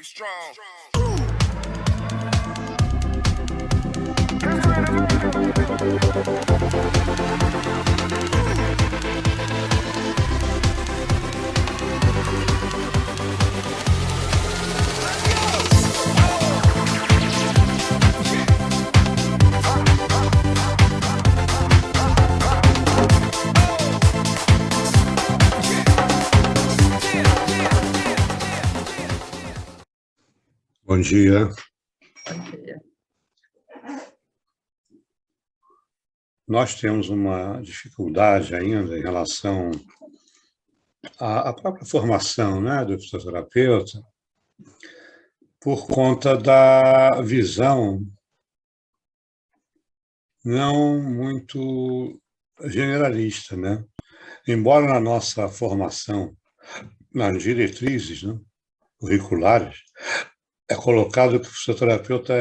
Be strong. Bom dia. Bom dia. Nós temos uma dificuldade ainda em relação à própria formação, né, do fisioterapeuta, por conta da visão não muito generalista, né? Embora na nossa formação, nas diretrizes, né, curriculares, é colocado que o fisioterapeuta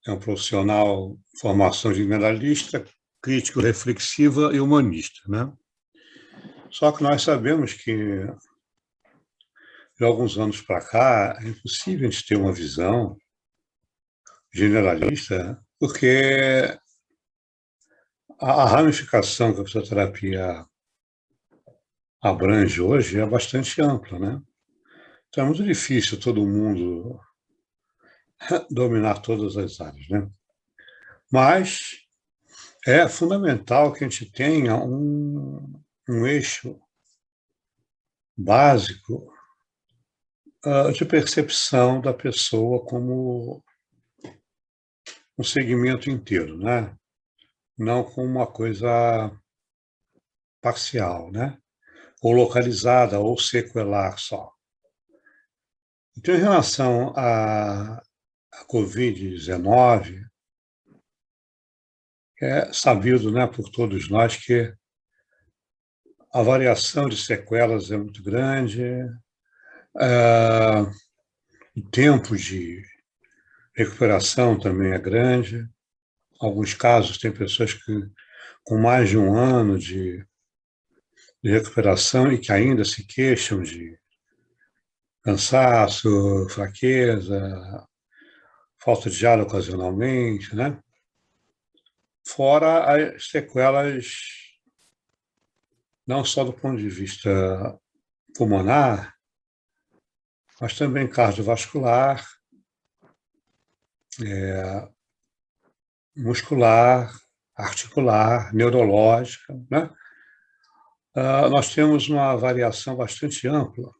é um profissional de formação generalista, crítico, reflexiva e humanista, né? Só que nós sabemos que, de alguns anos para cá, é impossível a gente ter uma visão generalista, porque a ramificação que a fisioterapia abrange hoje é bastante ampla, né? Então é muito difícil todo mundo dominar todas as áreas, né? Mas é fundamental que a gente tenha um eixo básico de percepção da pessoa como um segmento inteiro, né? Não como uma coisa parcial, né? Ou localizada, ou sequelar só. Então, em relação à Covid-19, é sabido, né, por todos nós que a variação de sequelas é muito grande, o tempo de recuperação também é grande. Em alguns casos, tem pessoas que com mais de um ano de recuperação e que ainda se queixam de cansaço, fraqueza, falta de ar ocasionalmente, né? Fora as sequelas, não só do ponto de vista pulmonar, mas também cardiovascular, muscular, articular, neurológica, né? Nós temos uma variação bastante ampla.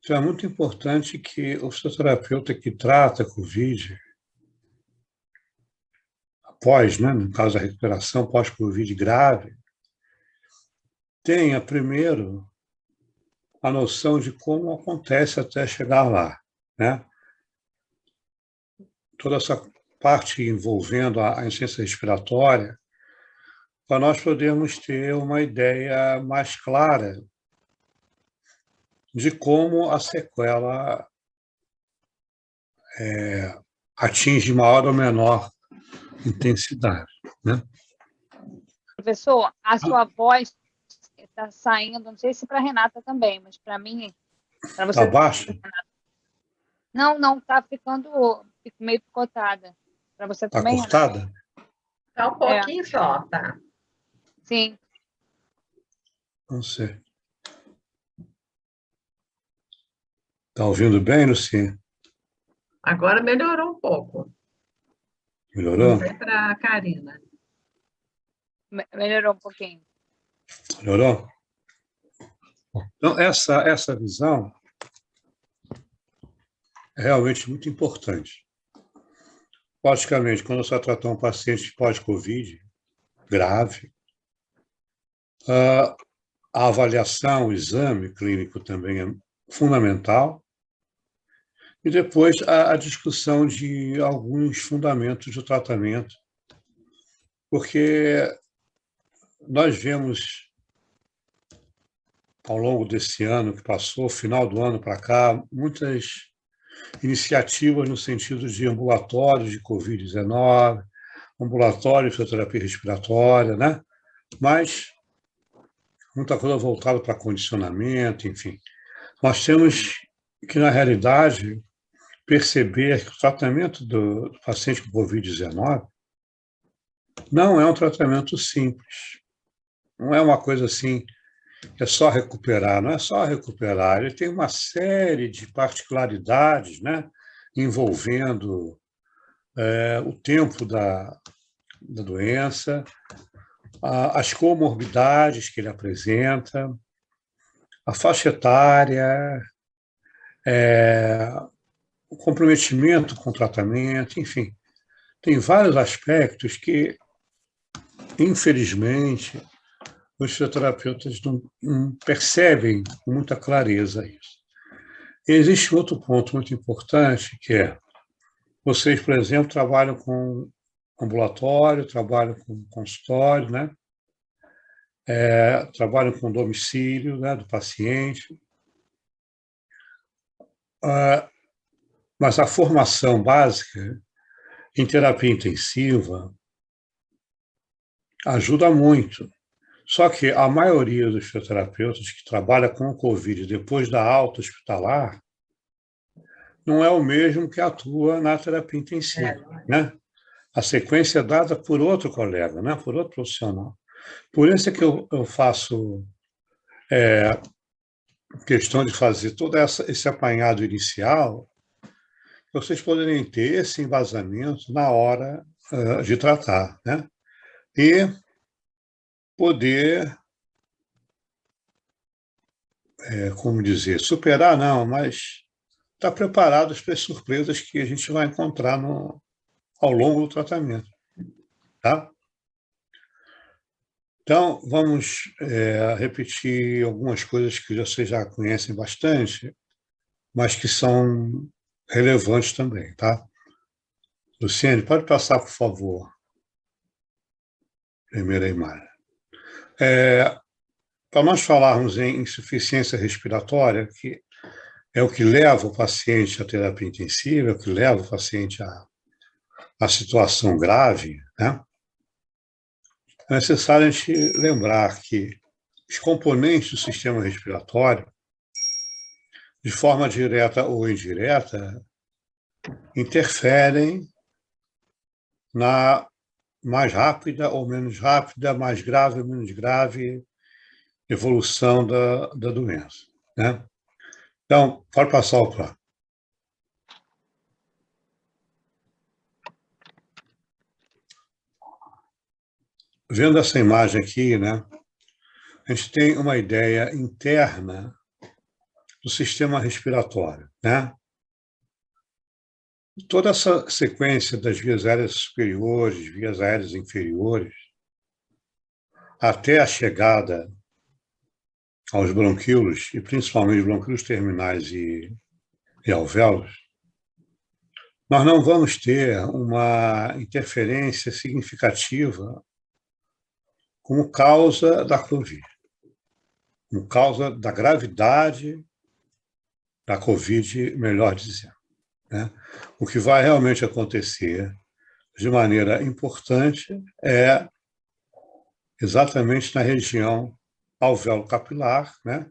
Então, é muito importante que o fisioterapeuta que trata a Covid, após, né, no caso da recuperação pós-Covid grave, tenha primeiro a noção de como acontece até chegar lá, né? Toda essa parte envolvendo a insuficiência respiratória, para nós podermos ter uma ideia mais clara de como a sequela atinge maior ou menor intensidade, né? Professor, a sua voz está saindo, não sei se para a Renata também, mas para mim, para você... Está baixo? Não, está ficando meio picotada. Para você Está também, Renata? cortada? Tá um pouquinho só, tá? Sim. Não sei. Está ouvindo bem, Lucinha? Agora melhorou um pouco. Melhorou? Não sei para a Karina. Melhorou um pouquinho. Melhorou? Então, essa visão é realmente muito importante. Logicamente, quando você vai tratar um paciente pós-Covid grave, a avaliação, o exame clínico também é fundamental, e depois a discussão de alguns fundamentos do tratamento, porque nós vemos, ao longo desse ano que passou, final do ano para cá, muitas iniciativas no sentido de ambulatórios de Covid-19, ambulatório de fisioterapia respiratória, né? Mas muita coisa voltada para condicionamento, enfim. Nós temos que, na realidade, perceber que o tratamento do paciente com Covid-19 não é um tratamento simples. Não é uma coisa assim, é só recuperar. Não é só recuperar. Ele tem uma série de particularidades, né, envolvendo o tempo da doença, as comorbidades que ele apresenta, a faixa etária, o comprometimento com o tratamento, enfim. Tem vários aspectos que, infelizmente, os fisioterapeutas não percebem com muita clareza isso. E existe outro ponto muito importante, que é, vocês, por exemplo, trabalham com ambulatório, trabalham com consultório, né? Trabalham com domicílio, né, do paciente. Mas a formação básica em terapia intensiva ajuda muito. Só que a maioria dos fisioterapeutas que trabalha com o Covid depois da alta hospitalar não é o mesmo que atua na terapia intensiva, né? A sequência é dada por outro colega, né? Por outro profissional. Por isso é que eu faço questão de fazer todo esse apanhado inicial, para vocês poderem ter esse embasamento na hora de tratar, né? E poder, como dizer, superar não, mas estar preparados para as surpresas que a gente vai encontrar ao longo do tratamento, tá? Então, vamos repetir algumas coisas que vocês já conhecem bastante, mas que são relevantes também, tá? Luciene, pode passar, por favor, primeira imagem. Para nós falarmos em insuficiência respiratória, que é o que leva o paciente à terapia intensiva, é o que leva o paciente à situação grave, né? É necessário a gente lembrar que os componentes do sistema respiratório, de forma direta ou indireta, interferem na mais rápida ou menos rápida, mais grave ou menos grave evolução da doença, né? Então, pode passar o plano. Vendo essa imagem aqui, né, a gente tem uma ideia interna do sistema respiratório, né? Toda essa sequência das vias aéreas superiores, vias aéreas inferiores, até a chegada aos bronquíolos, e principalmente bronquíolos terminais e alvéolos, nós não vamos ter uma interferência significativa como causa da Covid, como causa da gravidade da Covid, melhor dizendo, né? O que vai realmente acontecer de maneira importante é exatamente na região alvéolo-capilar, né?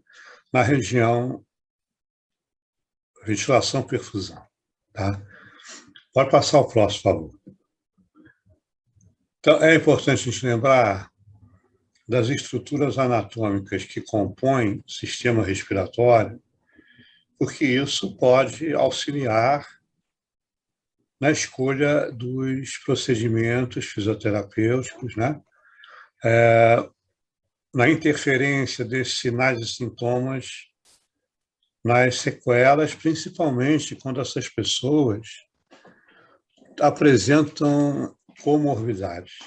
Na região ventilação-perfusão. Tá? Pode passar o próximo, por favor. Então, é importante a gente lembrar das estruturas anatômicas que compõem o sistema respiratório, porque isso pode auxiliar na escolha dos procedimentos fisioterapêuticos, né? Na interferência desses sinais e sintomas nas sequelas, principalmente quando essas pessoas apresentam comorbidades.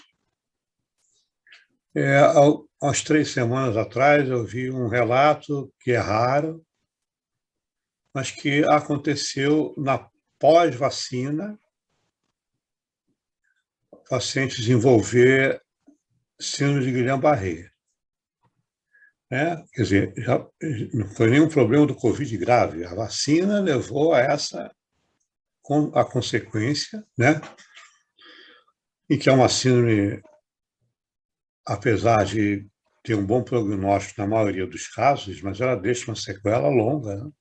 Há 3 semanas atrás, eu vi um relato que é raro, mas que aconteceu na pós-vacina, o paciente desenvolver síndrome de Guillain-Barré. Quer dizer, já não foi nenhum problema do Covid grave, a vacina levou a a consequência, né? E que é uma síndrome, apesar de ter um bom prognóstico na maioria dos casos, mas ela deixa uma sequela longa, né?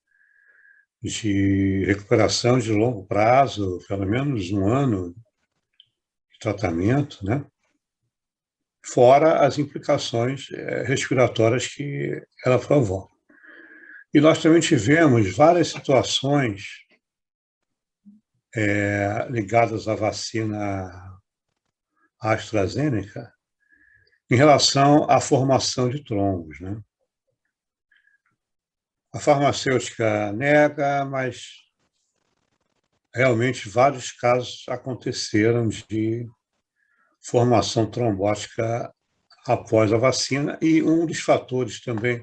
de recuperação de longo prazo, pelo menos um ano de tratamento, né? Fora as implicações respiratórias que ela provoca. E nós também tivemos várias situações ligadas à vacina AstraZeneca em relação à formação de trombos, né? A farmacêutica nega, mas realmente vários casos aconteceram de formação trombótica após a vacina, e um dos fatores também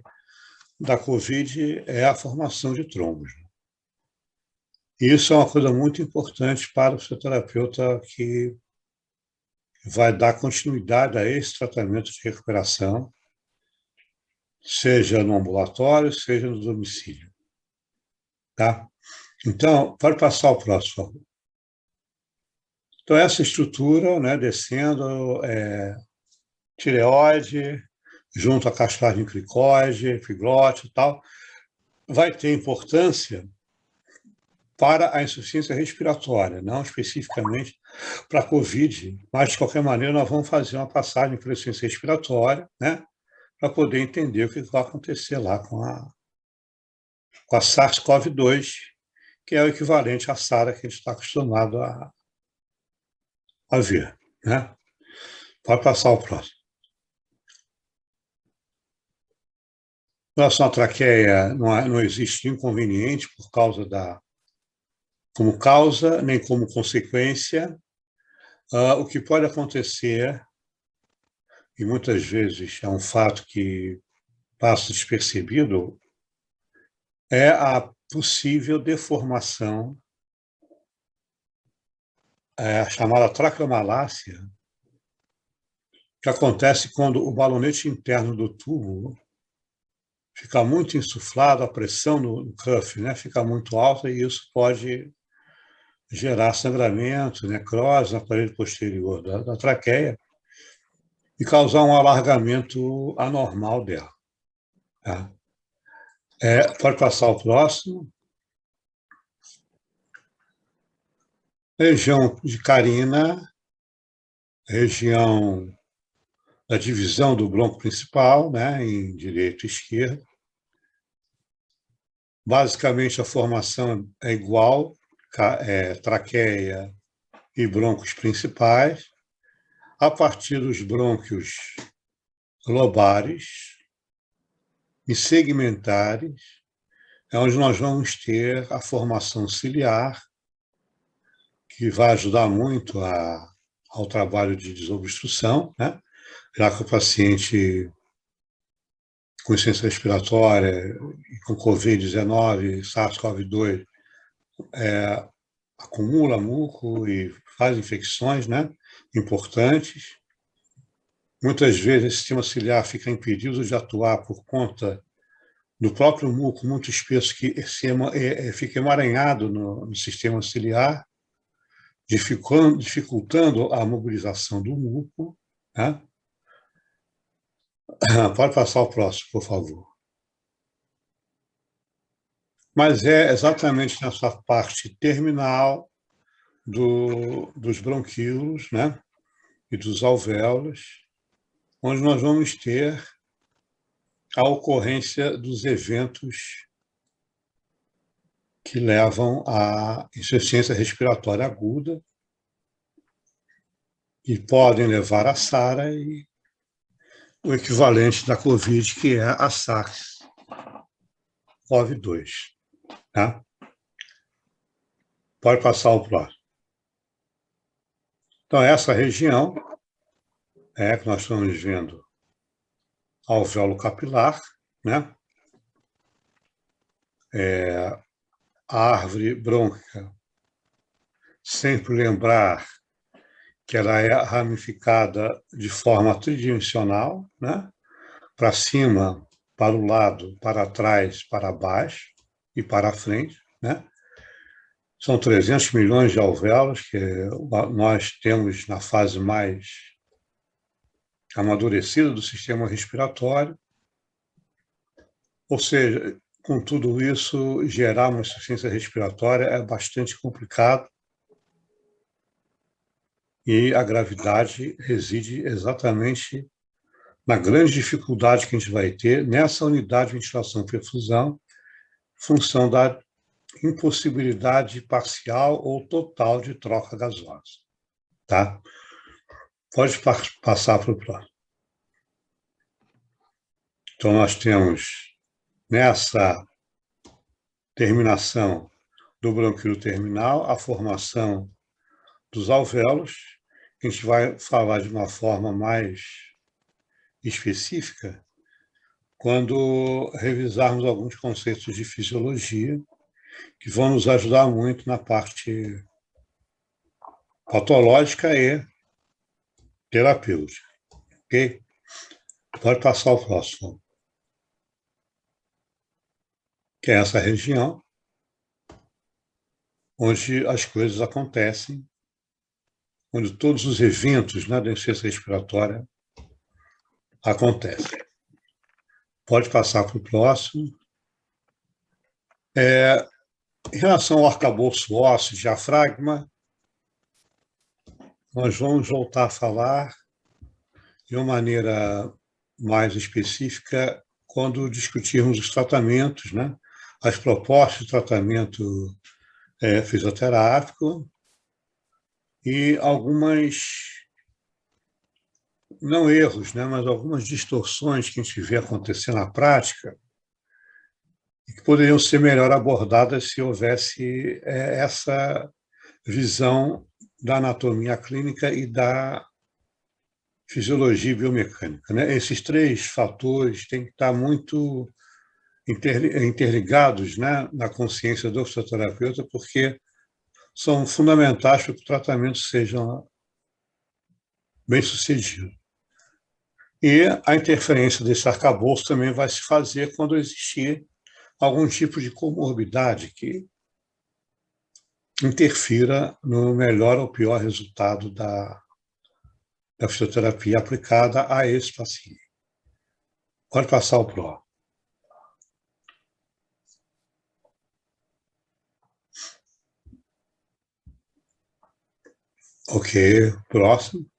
da Covid é a formação de trombos. Isso é uma coisa muito importante para o fisioterapeuta que vai dar continuidade a esse tratamento de recuperação, seja no ambulatório, seja no domicílio. Tá? Então, pode passar o próximo, por favor. Então, essa estrutura, né, descendo, tireoide, junto à cascagem cricoide, epiglote e tal, vai ter importância para a insuficiência respiratória, não especificamente para a COVID, mas, de qualquer maneira, nós vamos fazer uma passagem por insuficiência respiratória, né, para poder entender o que vai acontecer lá com a SARS-CoV-2, que é o equivalente à SARA que a gente está acostumado a ver. Né? Pode passar o próximo. Em relação à traqueia, não existe inconveniente por causa como causa, nem como consequência. O que pode acontecer, e muitas vezes é um fato que passa despercebido, é a possível deformação, a chamada traqueomalácia, que acontece quando o balonete interno do tubo fica muito insuflado, a pressão no cuff, né, fica muito alta, e isso pode gerar sangramento, necrose na parede posterior da traqueia e causar um alargamento anormal dela. Tá? Pode passar o próximo. Região de carina, região da divisão do bronco principal, né, em direito e esquerdo. Basicamente, a formação é igual, traqueia e brônquios principais. A partir dos brônquios lobares e segmentares, é onde nós vamos ter a formação ciliar, que vai ajudar muito ao trabalho de desobstrução, né? Já que o paciente com insuficiência respiratória e com Covid-19, SARS-CoV-2, acumula muco e faz infecções, né, importantes. Muitas vezes esse sistema ciliar fica impedido de atuar por conta do próprio muco muito espesso que fica emaranhado no sistema ciliar, dificultando a mobilização do muco. Né? Pode passar o próximo, por favor. Mas é exatamente nessa parte terminal dos bronquíolos, né, e dos alvéolos, onde nós vamos ter a ocorrência dos eventos que levam à insuficiência respiratória aguda, e podem levar à SARA e o equivalente da COVID, que é a SARS-CoV-2. Tá? Pode passar o próximo. Então, essa região que nós estamos vendo alvéolo capilar, né? A árvore brônquica, sempre lembrar que ela é ramificada de forma tridimensional, né? Para cima, para o lado, para trás, para baixo e para a frente, né? São 300 milhões de alvéolos que nós temos na fase mais amadurecida do sistema respiratório. Ou seja, com tudo isso, gerar uma insuficiência respiratória é bastante complicado e a gravidade reside exatamente na grande dificuldade que a gente vai ter nessa unidade de ventilação e perfusão, função da impossibilidade parcial ou total de troca gasosa. Tá? Pode passar para o próximo. Então, nós temos nessa terminação do bronquíolo terminal a formação dos alvéolos, que a gente vai falar de uma forma mais específica quando revisarmos alguns conceitos de fisiologia que vão nos ajudar muito na parte patológica e terapêutica. Ok? Pode passar o próximo. Que é essa região onde as coisas acontecem, onde todos os eventos da insuficiência respiratória acontecem. Pode passar para o próximo. Em relação ao arcabouço ósseo, diafragma, nós vamos voltar a falar de uma maneira mais específica quando discutirmos os tratamentos, né? As propostas de tratamento fisioterápico e algumas, não erros, né? Mas algumas distorções que a gente vê acontecer na prática e que poderiam ser melhor abordadas se houvesse essa visão da anatomia clínica e da fisiologia e biomecânica, né? Esses três fatores têm que estar muito interligados, né, na consciência do fisioterapeuta, porque são fundamentais para que o tratamento seja bem sucedido. E a interferência desse arcabouço também vai se fazer quando existir algum tipo de comorbidade que interfira no melhor ou pior resultado da fisioterapia aplicada a esse paciente. Pode passar o próximo. Ok, próximo.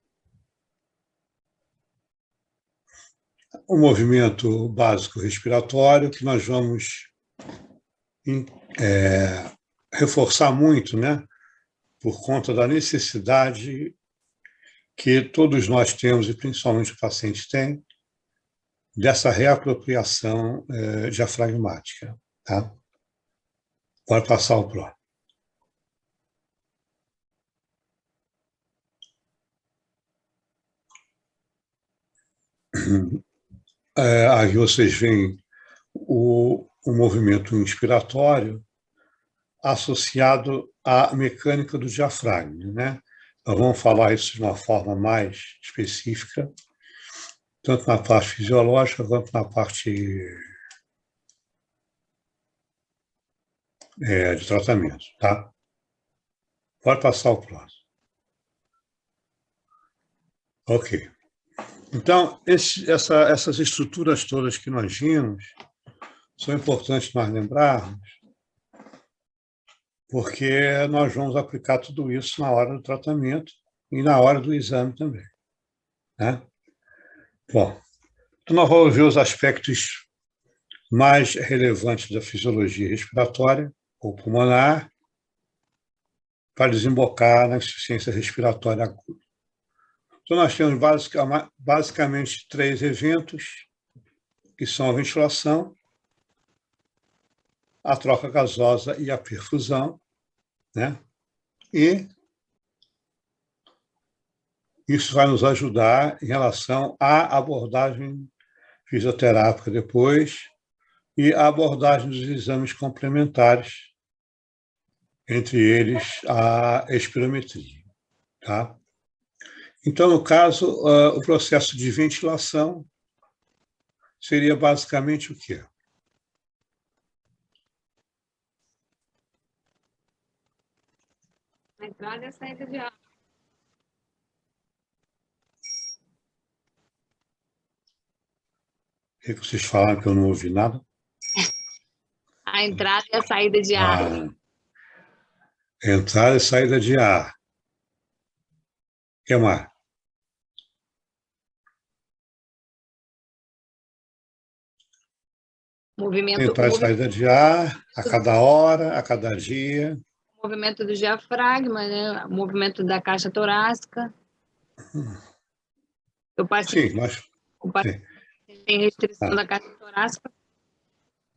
O movimento básico respiratório, que nós vamos reforçar muito, né? Por conta da necessidade que todos nós temos, e principalmente o paciente tem, dessa reapropriação diafragmática. Tá? Pode passar o próximo. Aí vocês veem o movimento inspiratório associado à mecânica do diafragma, né? Nós vamos falar isso de uma forma mais específica, tanto na parte fisiológica quanto na parte de tratamento, tá? Pode passar o próximo. Ok. Então, essas estruturas todas que nós vimos são importantes nós lembrarmos, porque nós vamos aplicar tudo isso na hora do tratamento e na hora do exame também. Né? Bom, então nós vamos ver os aspectos mais relevantes da fisiologia respiratória ou pulmonar para desembocar na insuficiência respiratória aguda. Então, nós temos basicamente três eventos, que são a ventilação, a troca gasosa e a perfusão, né? E isso vai nos ajudar em relação à abordagem fisioterápica depois e a abordagem dos exames complementares, entre eles a espirometria. Tá? Então, no caso, o processo de ventilação seria basicamente o quê? A entrada e a saída de ar. O que vocês falaram que eu não ouvi nada? a entrada e a saída de ar. Entrada e saída de ar. O que mais? Entrada e saída de ar, a cada hora, a cada dia. O movimento do diafragma, né? O movimento da caixa torácica. Sim, mas... O paciente tem restrição da caixa torácica,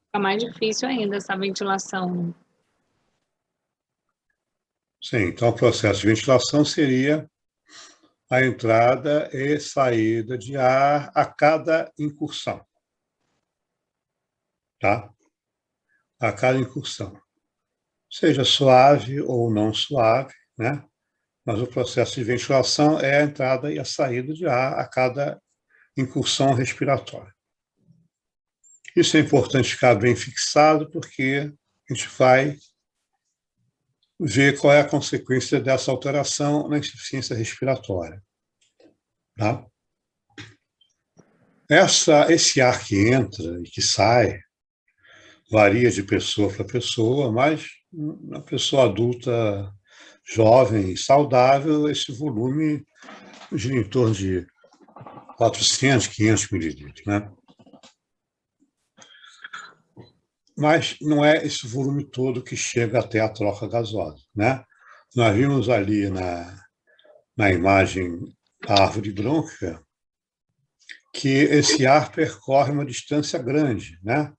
fica mais difícil ainda essa ventilação. Sim, então o processo de ventilação seria a entrada e saída de ar a cada incursão. Tá? A cada incursão. Seja suave ou não suave, né? Mas o processo de ventilação é a entrada e a saída de ar a cada incursão respiratória. Isso é importante ficar bem fixado, porque a gente vai ver qual é a consequência dessa alteração na insuficiência respiratória. Tá? Esse ar que entra e que sai varia de pessoa para pessoa, mas na pessoa adulta, jovem e saudável, esse volume gira em torno de 400, 500 mililitros, né? Mas não é esse volume todo que chega até a troca gasosa, né? Nós vimos ali na imagem da árvore brônquica que esse ar percorre uma distância grande, né?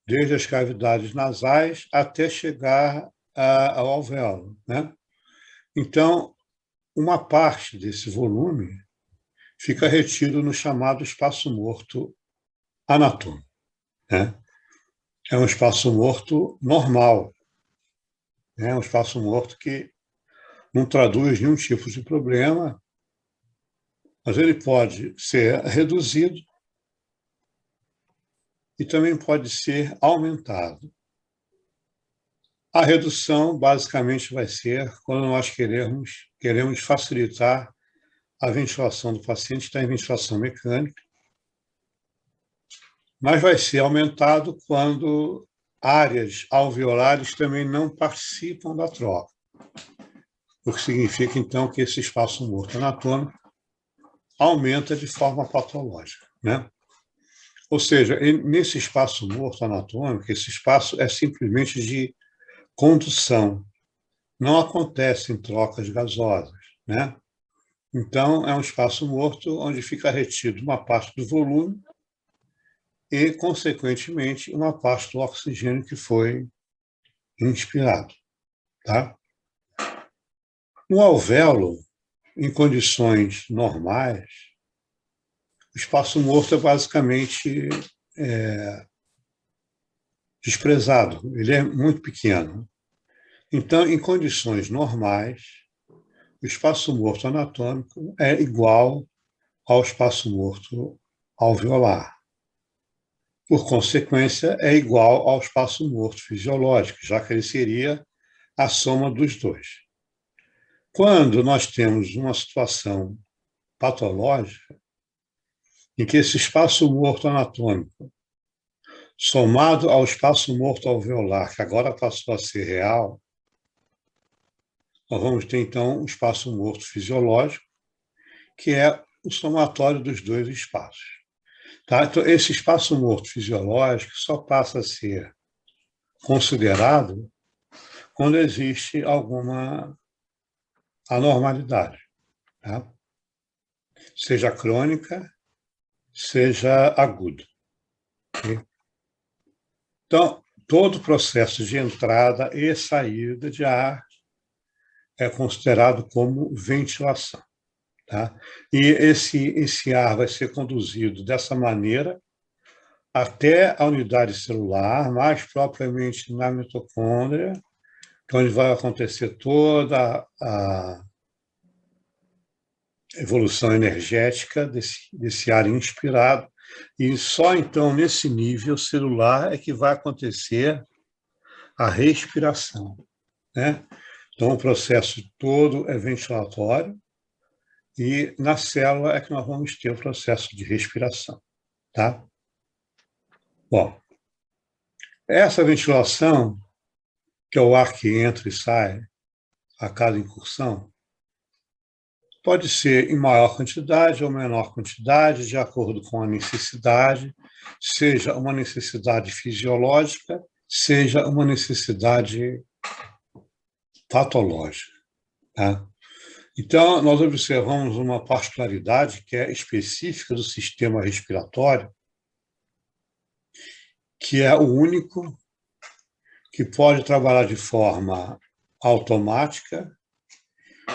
Desde as cavidades nasais até chegar ao alvéolo, né? Então, uma parte desse volume fica retido no chamado espaço morto anatômico, né? É um espaço morto normal, é um espaço morto que não traduz nenhum tipo de problema, mas ele pode ser reduzido e também pode ser aumentado. A redução, basicamente, vai ser quando nós queremos facilitar a ventilação do paciente, está em ventilação mecânica, mas vai ser aumentado quando áreas alveolares também não participam da troca, o que significa, então, que esse espaço morto anatômico aumenta de forma patológica, né? Ou seja, nesse espaço morto anatômico, esse espaço é simplesmente de condução, não acontecem trocas gasosas, né? Então, é um espaço morto onde fica retido uma parte do volume e, consequentemente, uma parte do oxigênio que foi inspirado, tá? No alvéolo, em condições normais, o espaço morto é basicamente desprezado, ele é muito pequeno. Então, em condições normais, o espaço morto anatômico é igual ao espaço morto alveolar. Por consequência, é igual ao espaço morto fisiológico, já que ele seria a soma dos dois. Quando nós temos uma situação patológica, em que esse espaço morto anatômico, somado ao espaço morto alveolar, que agora passou a ser real, nós vamos ter, então, um espaço morto fisiológico, que é o somatório dos dois espaços. Tá? Então, esse espaço morto fisiológico só passa a ser considerado quando existe alguma anormalidade, tá? Seja crônica, seja aguda. Okay? Então, todo o processo de entrada e saída de ar é considerado como ventilação. Tá? E esse ar vai ser conduzido dessa maneira até a unidade celular, mais propriamente na mitocôndria, onde vai acontecer toda a evolução energética desse ar inspirado, e só então nesse nível celular é que vai acontecer a respiração, né? Então o processo todo é ventilatório e na célula é que nós vamos ter o processo de respiração, tá? Bom, Essa ventilação, que é o ar que entra e sai a cada incursão, pode ser em maior quantidade ou menor quantidade, de acordo com a necessidade, seja uma necessidade fisiológica, seja uma necessidade patológica. Tá? Então, nós observamos uma particularidade que é específica do sistema respiratório, que é o único que pode trabalhar de forma automática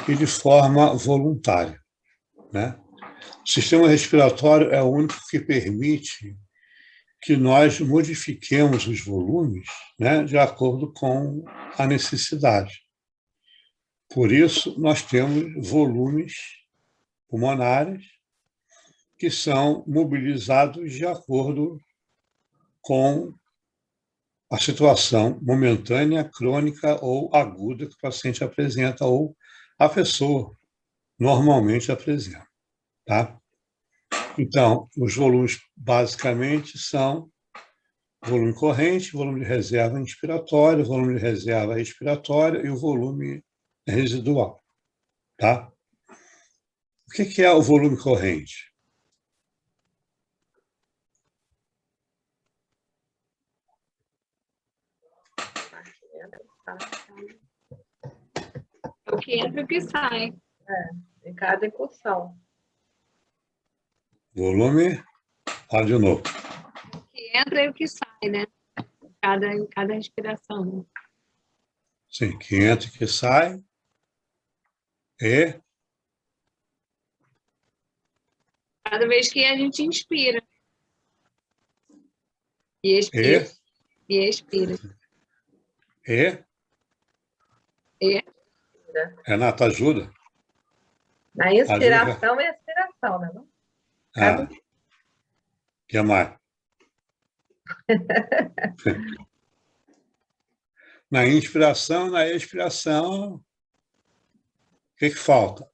e de forma voluntária. Né? O sistema respiratório é o único que permite que nós modifiquemos os volumes, né, de acordo com a necessidade. Por isso, nós temos volumes pulmonares que são mobilizados de acordo com a situação momentânea, crônica ou aguda que o paciente apresenta ou a pessoa normalmente apresenta. Tá? Então, os volumes basicamente são volume corrente, volume de reserva inspiratório, volume de reserva expiratória e o volume residual. Tá? O que é o volume corrente? É o que entra e o que sai. Em cada incursão. Volume, fala de novo. O que entra e o que sai, né? Em cada respiração. Sim, que entra e que sai. E Cada vez que a gente inspira. E expira. E expira. E E Renata, ajuda. Na inspiração e expiração, né? Não? Ah, que mais? Na inspiração, na expiração, o que falta?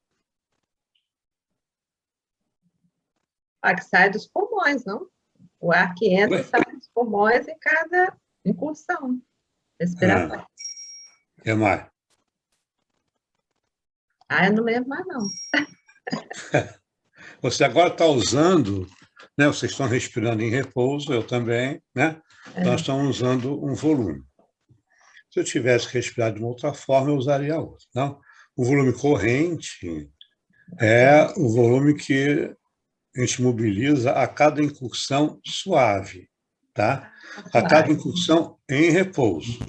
Ah, que sai dos pulmões, não? O ar que entra e sai dos pulmões em cada incursão respiratória. O que mais? Eu não lembro mais, não. Você agora está usando, né? Vocês estão respirando em repouso, eu também, né? Então, nós estamos usando um volume. Se eu tivesse que respirar de uma outra forma, eu usaria outro. Não? O volume corrente é o volume que a gente mobiliza a cada incursão suave, tá? A cada incursão em repouso,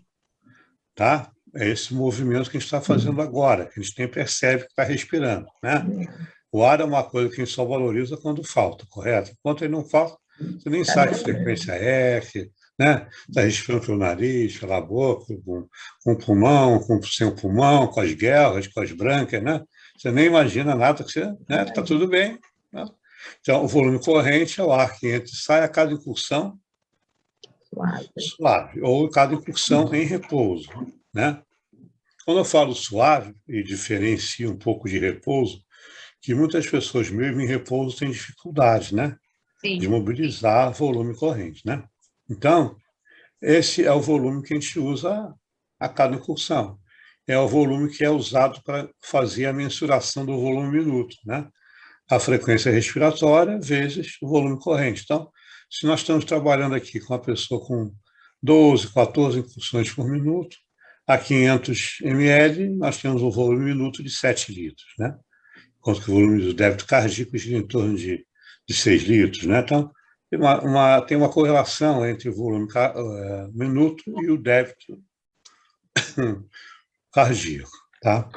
tá? É esse movimento que a gente está fazendo agora, que a gente nem percebe que está respirando, né? O ar é uma coisa que a gente só valoriza quando falta, correto? Enquanto ele não falta, você nem sabe que frequência é, né? Está respirando pelo nariz, pela boca, com o pulmão, sem o pulmão, com as guerras, com as brancas, né? Você nem imagina nada que você, né? Está tudo bem. Né? Então, o volume corrente é o ar que entra e sai a cada incursão suave, ou cada incursão em repouso, né? Quando eu falo suave, e diferencio um pouco de repouso, que muitas pessoas, mesmo em repouso, têm dificuldade, né? sim. De mobilizar volume corrente, né? Então, esse é o volume que a gente usa a cada incursão. É o volume que é usado para fazer a mensuração do volume minuto, né? A frequência respiratória vezes o volume corrente. Então, se nós estamos trabalhando aqui com uma pessoa com 12, 14 incursões por minuto, a 500 ml, nós temos um volume minuto de 7 litros, né? Enquanto que o volume do débito cardíaco gira em torno de 6 litros, né? Então, tem uma correlação entre o volume minuto e o débito cardíaco, tá?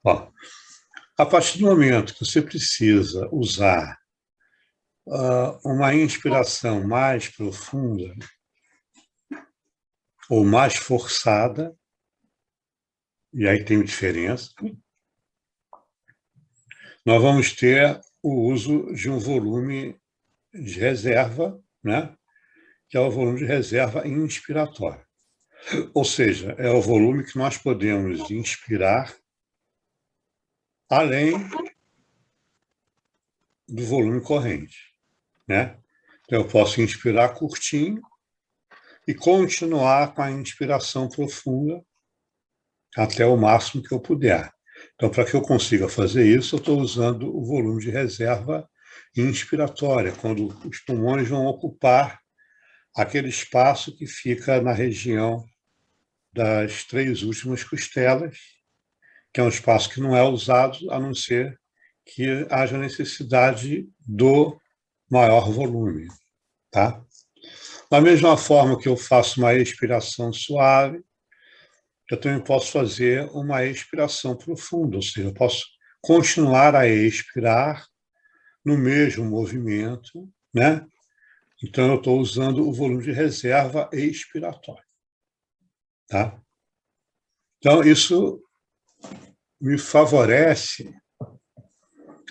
Bom, a partir do momento que você precisa usar uma inspiração mais profunda ou mais forçada, e aí tem diferença, nós vamos ter o uso de um volume de reserva, né? Que é o volume de reserva inspiratório. Ou seja, é o volume que nós podemos inspirar além do volume corrente, né? Então, eu posso inspirar curtinho e continuar com a inspiração profunda até o máximo que eu puder. Então, para que eu consiga fazer isso, eu estou usando o volume de reserva inspiratória, quando os pulmões vão ocupar aquele espaço que fica na região das 3 últimas costelas, que é um espaço que não é usado, a não ser que haja necessidade do maior volume. Tá? Da mesma forma que eu faço uma expiração suave, eu também posso fazer uma expiração profunda, ou seja, eu posso continuar a expirar no mesmo movimento, né? Então, eu estou usando o volume de reserva expiratório. Tá? Então, isso me favorece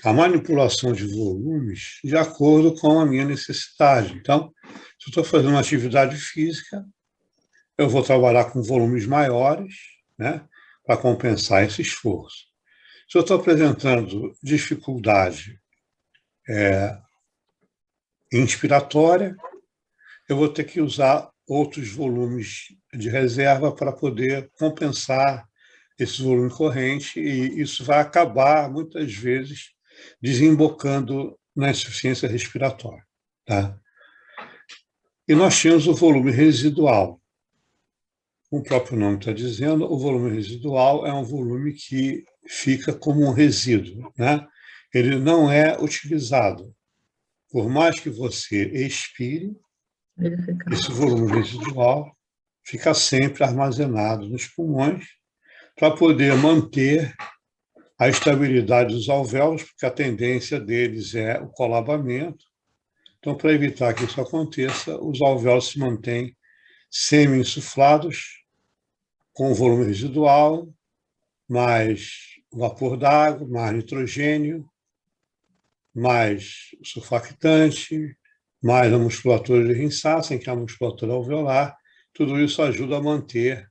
a manipulação de volumes de acordo com a minha necessidade. Então, se eu estou fazendo uma atividade física, eu vou trabalhar com volumes maiores, né, para compensar esse esforço. Se eu estou apresentando dificuldade inspiratória, eu vou ter que usar outros volumes de reserva para poder compensar esse volume corrente, e isso vai acabar, muitas vezes, desembocando na insuficiência respiratória. Tá? E nós tínhamos o volume residual. Como o próprio nome está dizendo, o volume residual é um volume que fica como um resíduo, né? Ele não é utilizado. Por mais que você expire, esse volume residual fica sempre armazenado nos pulmões para poder manter a estabilidade dos alvéolos, porque a tendência deles é o colabamento. Então, para evitar que isso aconteça, os alvéolos se mantêm semi-insuflados, com volume residual, mais vapor d'água, mais nitrogênio, mais surfactante, mais a musculatura de Rinsassen, que é a musculatura alveolar. Tudo isso ajuda a manter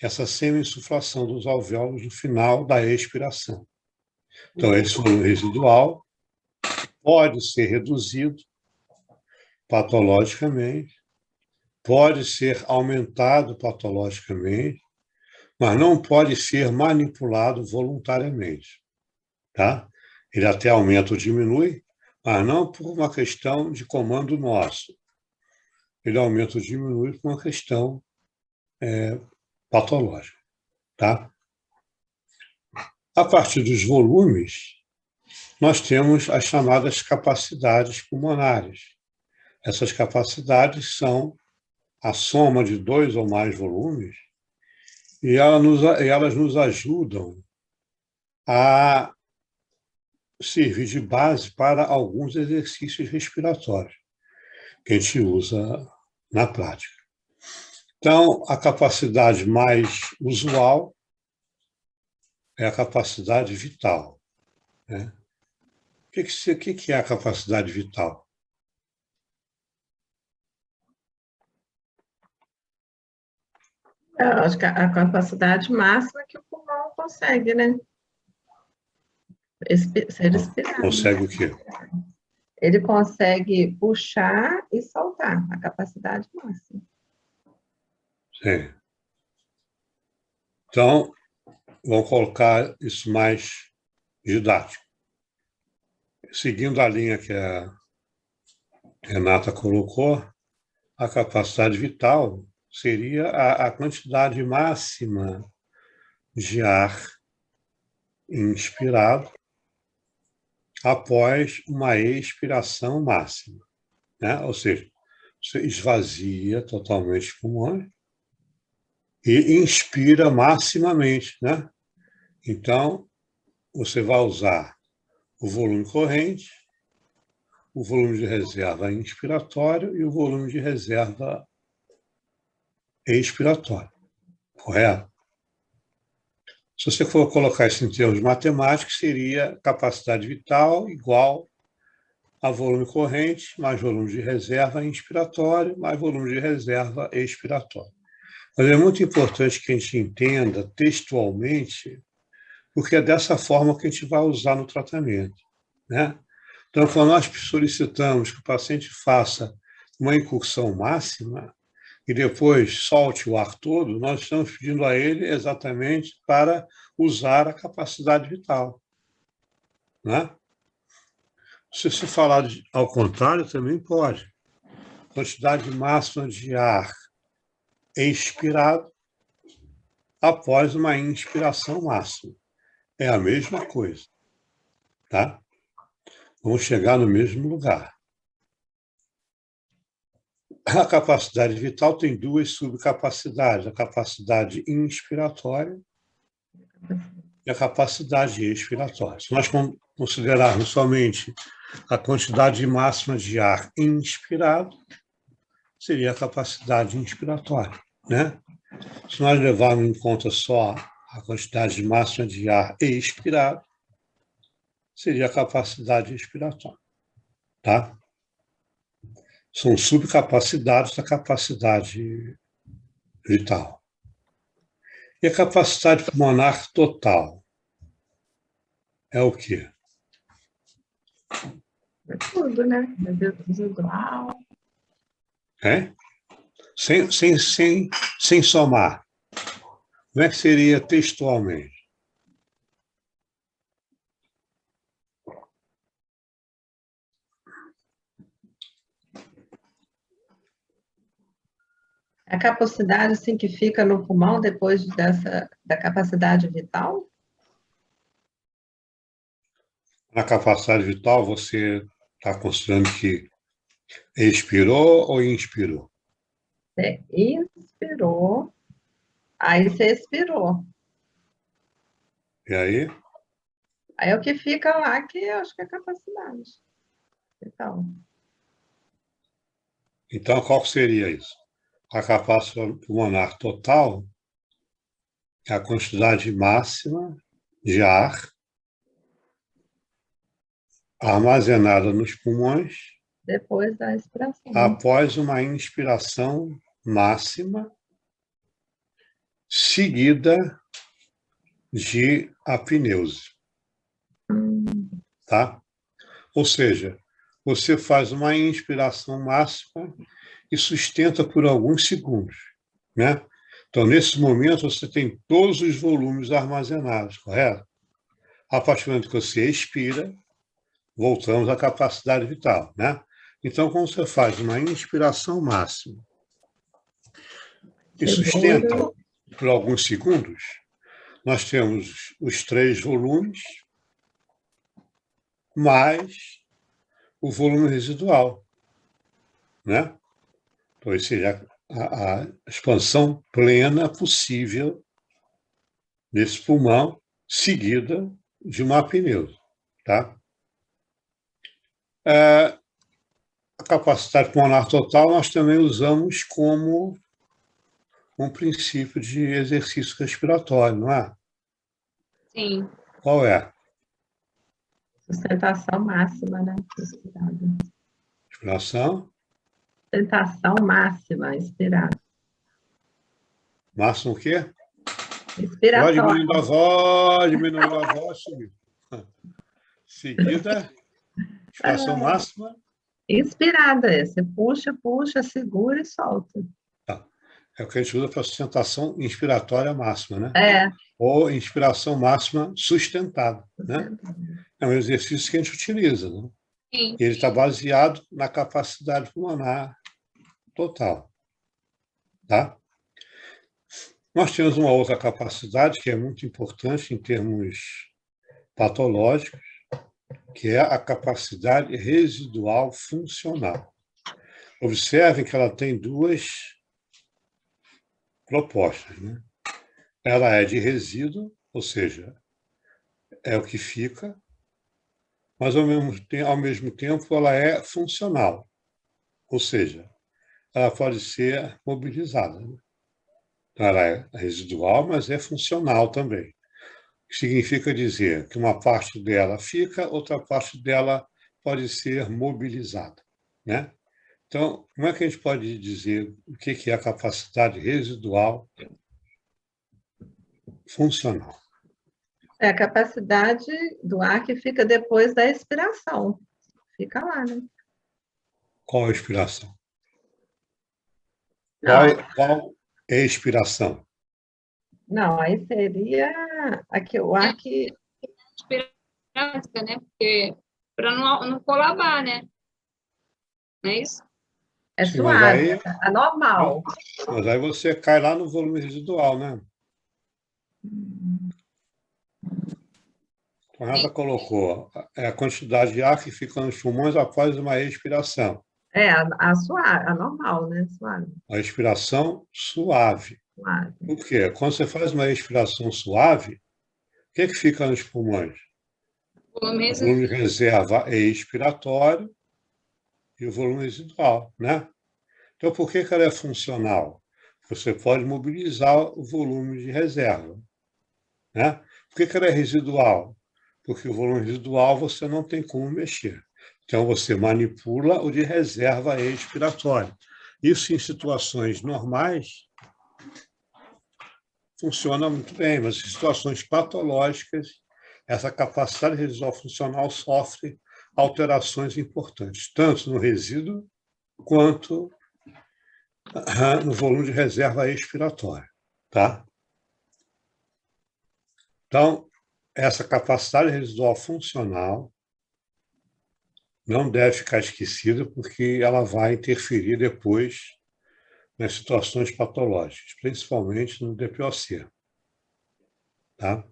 essa semi-insuflação dos alvéolos no final da expiração. Então, esse volume residual pode ser reduzido patologicamente, pode ser aumentado patologicamente, mas não pode ser manipulado voluntariamente. Tá? Ele até aumenta ou diminui, mas não por uma questão de comando nosso. Ele aumenta ou diminui por uma questão patológica. Tá? A partir dos volumes, nós temos as chamadas capacidades pulmonares. Essas capacidades são a soma de 2 ou mais volumes, e elas nos ajudam a servir de base para alguns exercícios respiratórios que a gente usa na prática. Então, a capacidade mais usual é a capacidade vital. Né? O que é a capacidade vital? Eu acho que a capacidade máxima que o pulmão consegue, né? Ser respirado. Consegue o quê? Ele consegue puxar e soltar, a capacidade máxima. Sim. Então, vamos colocar isso mais didático. Seguindo a linha que a Renata colocou, a capacidade vital seria a quantidade máxima de ar inspirado após uma expiração máxima. Né? Ou seja, você esvazia totalmente os pulmões e inspira maximamente. Né? Então, você vai usar o volume corrente, o volume de reserva inspiratório e o volume de reserva expiratório. Correto? Se você for colocar isso em termos matemáticos, seria capacidade vital igual a volume corrente, mais volume de reserva inspiratório, mais volume de reserva expiratório. Mas é muito importante que a gente entenda textualmente, porque é dessa forma que a gente vai usar no tratamento. Né? Então, quando nós solicitamos que o paciente faça uma incursão máxima, e depois solte o ar todo, nós estamos pedindo a ele exatamente para usar a capacidade vital. Né? Se você falar ao contrário, também pode. Quantidade máxima de ar expirado após uma inspiração máxima. É a mesma coisa. Tá? Vamos chegar no mesmo lugar. A capacidade vital tem duas subcapacidades, a capacidade inspiratória e a capacidade expiratória. Se nós considerarmos somente a quantidade máxima de ar inspirado, seria a capacidade inspiratória, né? Se nós levarmos em conta só a quantidade máxima de ar expirado, seria a capacidade expiratória, tá? São subcapacidades da capacidade vital. E a capacidade pulmonar total é o quê? É tudo, né? Residual. É? Sem somar. Como é que seria textualmente? A capacidade assim, que fica no pulmão depois da capacidade vital? Na capacidade vital, você está considerando que expirou ou inspirou? Você inspirou, aí você expirou. E aí? Aí é o que fica lá, que eu acho que é a capacidade vital. Então, qual seria isso? A capacidade pulmonar total é a quantidade máxima de ar armazenada nos pulmões Depois da expiração. após uma inspiração máxima seguida de apneuse. Tá? Ou seja, você faz uma inspiração máxima e sustenta por alguns segundos, né? Então, nesse momento, você tem todos os volumes armazenados, correto? A partir do momento que você expira, voltamos à capacidade vital, né? Então, quando você faz uma inspiração máxima e sustenta por alguns segundos, nós temos os 3 volumes mais o volume residual, né? Então, isso seria a expansão plena possível desse pulmão, seguida de uma apneuse, tá? A capacidade pulmonar total nós também usamos como um princípio de exercício respiratório, não é? Sim. Qual é? Sustentação máxima, né? Inspiração. Sustentação máxima, expirado. Máximo o quê? Expiratório. Diminuindo a voz, subiu. Seguida, inspiração máxima. Inspirada, você puxa, segura e solta. Tá. É o que a gente usa para sustentação inspiratória máxima, né? É. Ou inspiração máxima sustentada, né? É um exercício que a gente utiliza, né? Sim. E ele está baseado na capacidade pulmonar total, tá? Nós temos uma outra capacidade que é muito importante em termos patológicos, que é a capacidade residual funcional. Observem que ela tem 2 propostas, né? Ela é de resíduo, ou seja, é o que fica, mas ao mesmo tempo ela é funcional, ou seja, ela pode ser mobilizada, né? Então, ela é residual, mas é funcional também. Significa dizer que uma parte dela fica, outra parte dela pode ser mobilizada, né? Então, como é que a gente pode dizer o que é a capacidade residual funcional? É a capacidade do ar que fica depois da expiração. Fica lá, né? Qual a expiração? Qual é a expiração? Não, aí seria aqui, o ar que Esperança, né? Porque para não colabar, né? Não é isso? é Sim, mas suave, aí, é normal. você cai lá no volume residual, né? A Renata colocou a quantidade de ar que fica nos pulmões após uma expiração. É, a suave, a normal, né? Suave, A expiração suave. suave. Por quê? Quando você faz uma expiração suave, o que fica nos pulmões? Volume O volume de reserva expiratório e o volume residual, né? Então, por que ela é funcional? Você pode mobilizar o volume de reserva, né? Por que ela é residual? Porque o volume residual você não tem como mexer. Então, você manipula o de reserva expiratória. Isso, em situações normais, funciona muito bem, mas em situações patológicas, essa capacidade residual funcional sofre alterações importantes, tanto no resíduo quanto no volume de reserva expiratória. Tá? Então, essa capacidade residual funcional não deve ficar esquecida, porque ela vai interferir depois nas situações patológicas, principalmente no DPOC. Tá?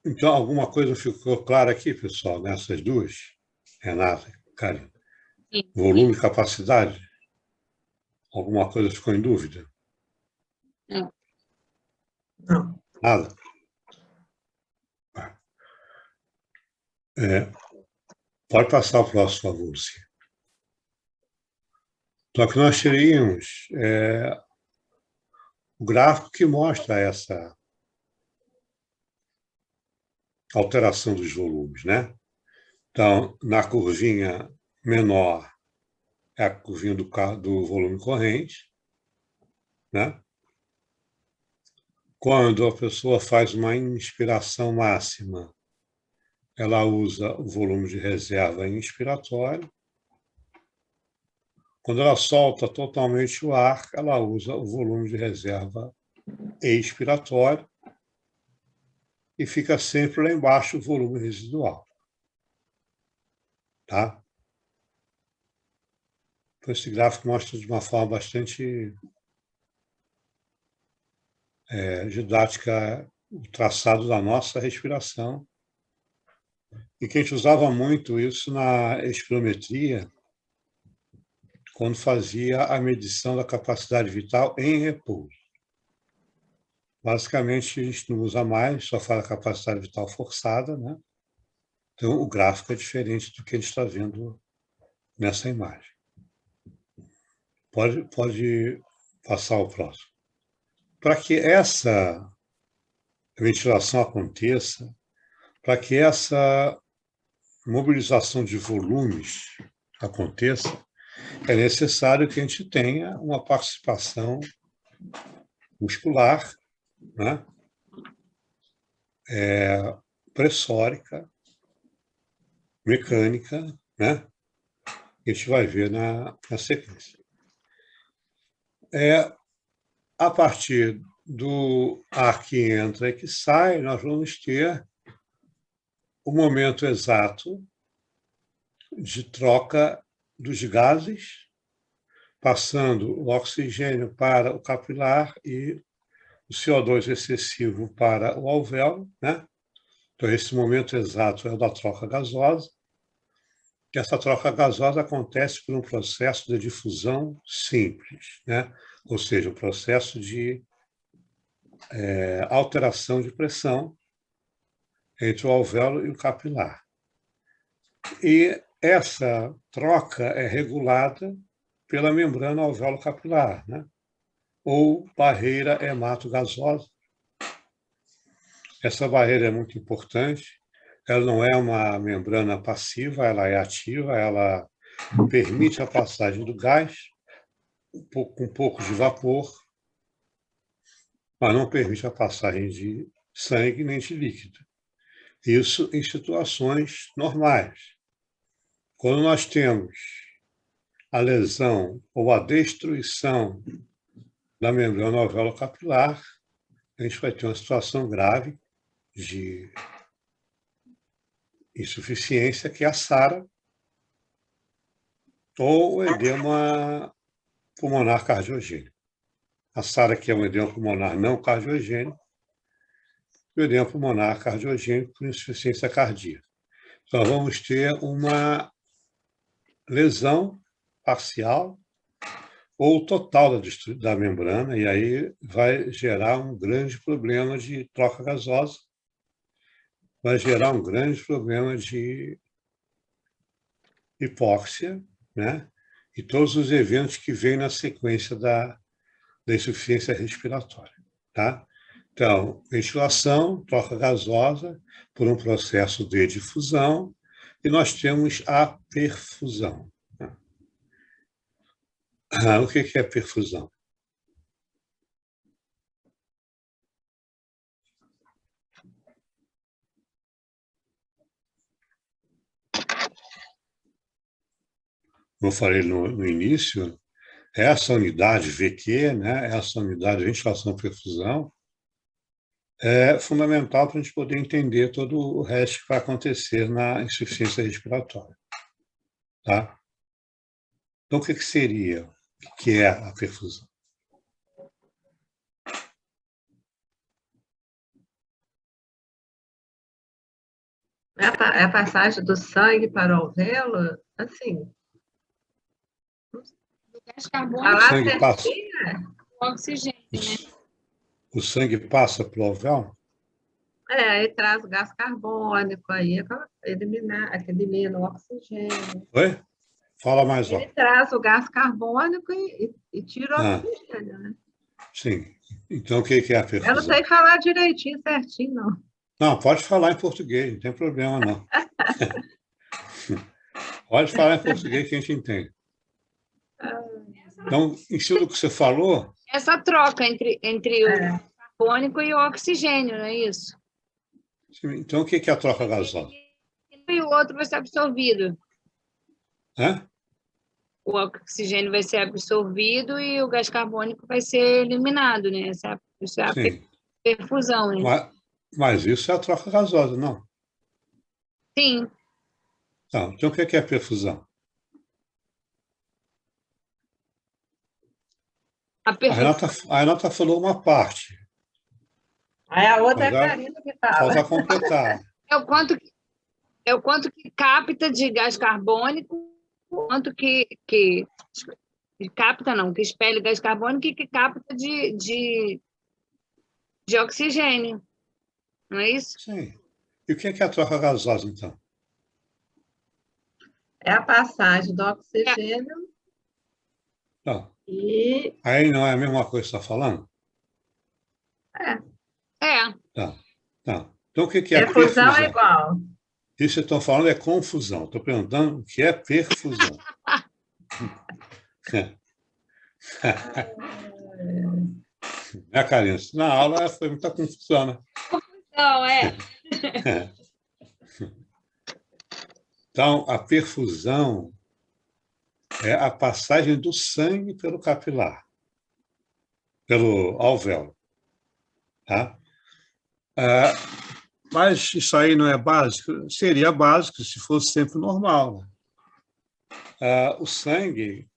Então, alguma coisa ficou clara aqui, pessoal, nessas duas? Renata, Karine. Sim. Volume e capacidade? Alguma coisa ficou em dúvida? Não. Não. Nada? Pode passar o próximo, por favor, Lúcia. Só que nós teríamos o gráfico que mostra essa alteração dos volumes, né? Então, na curvinha menor é a curvinha do volume corrente, né? Quando a pessoa faz uma inspiração máxima, ela usa o volume de reserva inspiratório. Quando ela solta totalmente o ar, ela usa o volume de reserva expiratório e fica sempre lá embaixo o volume residual. Tá? Então, esse gráfico mostra de uma forma bastante didática o traçado da nossa respiração. E que a gente usava muito isso na espirometria, quando fazia a medição da capacidade vital em repouso. Basicamente, a gente não usa mais, só faz a capacidade vital forçada, né? Então, o gráfico é diferente do que a gente está vendo nessa imagem. Pode passar o próximo. Para que essa ventilação aconteça, para que essa mobilização de volumes aconteça, é necessário que a gente tenha uma participação muscular, né? Pressórica, mecânica, né? Que a gente vai ver na sequência. A partir do ar que entra e que sai, nós vamos ter o momento exato de troca dos gases, passando o oxigênio para o capilar e o CO2 excessivo para o alvéolo, né? Então, esse momento exato é o da troca gasosa. E essa troca gasosa acontece por um processo de difusão simples, né? Ou seja, um processo de alteração de pressão entre o alvéolo e o capilar. E essa troca é regulada pela membrana alvéolo-capilar, né? Ou barreira hematogasosa. Essa barreira é muito importante. Ela não é uma membrana passiva, ela é ativa, ela permite a passagem do gás com um pouco de vapor, mas não permite a passagem de sangue nem de líquido. Isso em situações normais. Quando nós temos a lesão ou a destruição da membrana alveolo-capilar, a gente vai ter uma situação grave de insuficiência, que é a SARA, ou o edema pulmonar cardiogênico. A SARA, que é um edema pulmonar não cardiogênico, e o edema pulmonar cardiogênico por insuficiência cardíaca. Então, vamos ter uma lesão parcial ou total da membrana, e aí vai gerar um grande problema de troca gasosa, vai gerar um grande problema de hipóxia, né? E todos os eventos que vêm na sequência da insuficiência respiratória, tá? Então, ventilação, troca gasosa por um processo de difusão, e nós temos a perfusão. O que é perfusão? Como eu falei no início, essa unidade VQ, né, essa unidade de ventilação e perfusão, é fundamental para a gente poder entender todo o resto que vai acontecer na insuficiência respiratória. Tá? Então, o que seria, o que é a perfusão? É a passagem do sangue para o alvéolo, assim. O gás carbônico O Falar sangue passa, certinho, o oxigênio, né? o sangue passa para o alvéolo? aí traz o gás carbônico, aí elimina o oxigênio. Oi? Fala mais Ele alto. traz o gás carbônico e tira o Ah, oxigênio, né? sim. Então, o que é a Eu não perfusão? sei falar direitinho, certinho, não. Não, pode falar em português, não tem problema, não. Pode falar em português que a gente entende. Então, em cima do que você falou, Essa troca entre É. o carbônico e o oxigênio, não é isso? então o que é a troca gasosa? E o outro vai ser absorvido. Hã? O oxigênio vai ser absorvido e o gás carbônico vai ser eliminado, né? Isso é a Sim. perfusão, né? Mas isso é a troca gasosa, não? Sim. Não. Então, o que é a perfusão? A A perfusão Renata falou uma parte, Aí a outra é mas a Karina que fala. falta completar. é o quanto que capta de gás carbônico, o quanto que capta, não, que expele gás carbônico e que capta de oxigênio. Não é isso? Sim. E o que é a troca gasosa, então? É a passagem do oxigênio Não. e... Aí não é a mesma coisa que você está falando? É. Tá. Então, o que é Perfusão perfusão? é igual. Isso que vocês estão falando é confusão. Estou perguntando o que é perfusão. Né, Karina? Na aula foi muita confusão, né? Não, é. Então, a perfusão é a passagem do sangue pelo capilar, pelo alvéolo. Tá? Mas isso aí não é básico? Seria básico se fosse sempre normal. Né? O sangue,